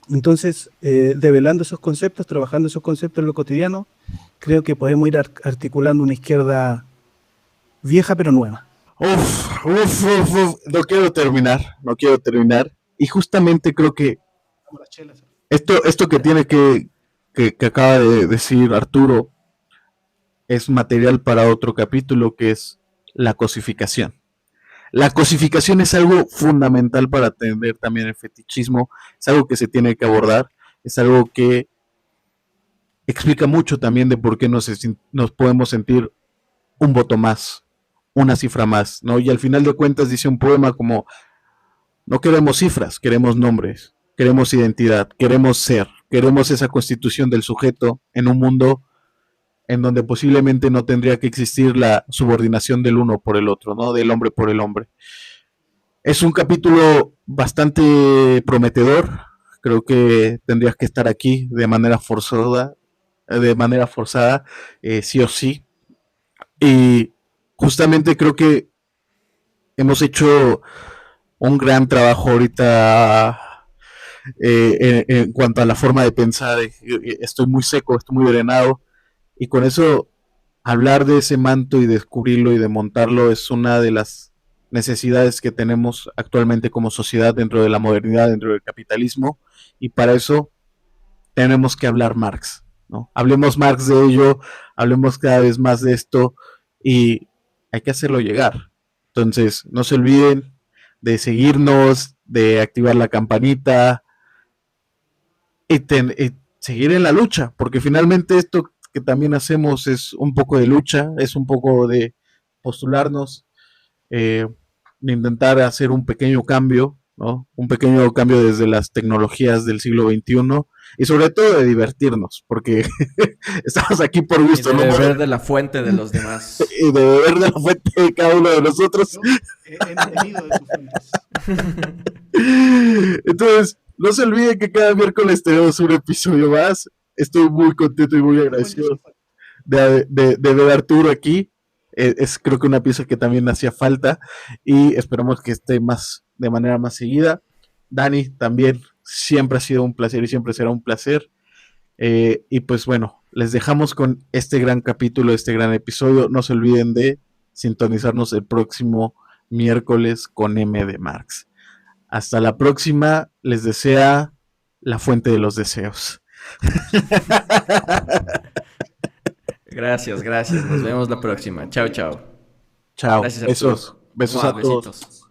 Entonces, develando esos conceptos, trabajando esos conceptos en lo cotidiano, creo que podemos ir articulando una izquierda vieja pero nueva. No quiero terminar. Y justamente creo que esto que tiene que acaba de decir Arturo es material para otro capítulo, que es la cosificación. La cosificación es algo fundamental para atender también el fetichismo, es algo que se tiene que abordar, es algo que explica mucho también de por qué nos podemos sentir un voto más, una cifra más, ¿no? Y al final de cuentas dice un poema como, no queremos cifras, queremos nombres, queremos identidad, queremos ser, queremos esa constitución del sujeto en un mundo en donde posiblemente no tendría que existir la subordinación del uno por el otro, ¿no? Del hombre por el hombre. Es un capítulo bastante prometedor. Creo que tendrías que estar aquí de manera forzada, sí o sí. Y justamente creo que hemos hecho un gran trabajo ahorita en cuanto a la forma de pensar. Estoy muy seco, estoy muy drenado. Y con eso, hablar de ese manto y descubrirlo y desmontarlo es una de las necesidades que tenemos actualmente como sociedad dentro de la modernidad, dentro del capitalismo. Y para eso tenemos que hablar Marx, ¿no? Hablemos Marx de ello, hablemos cada vez más de esto y hay que hacerlo llegar. Entonces, no se olviden de seguirnos, de activar la campanita y seguir en la lucha, porque finalmente esto que también hacemos es un poco de lucha, es un poco de postularnos, de intentar hacer un pequeño cambio, ¿no? Un pequeño cambio desde las tecnologías del siglo XXI y sobre todo de divertirnos, porque estamos aquí por gusto. Y de beber de la fuente de los demás. Y de beber de la fuente de cada uno de nosotros. Entonces, no se olviden que cada miércoles tenemos un episodio más. Estoy muy contento y muy agradecido de ver a Arturo aquí. Es creo que una pieza que también hacía falta y esperamos que esté de manera más seguida. Dani, también siempre ha sido un placer y siempre será un placer. Y pues bueno, Les dejamos con este gran capítulo, este gran episodio. No se olviden de sintonizarnos el próximo miércoles con M de Marx. Hasta la próxima. Les desea la fuente de los deseos. Gracias. Nos vemos la próxima. Chao. Chao. Gracias, Besos. Arturo. Besos Mua, a todos. besitos.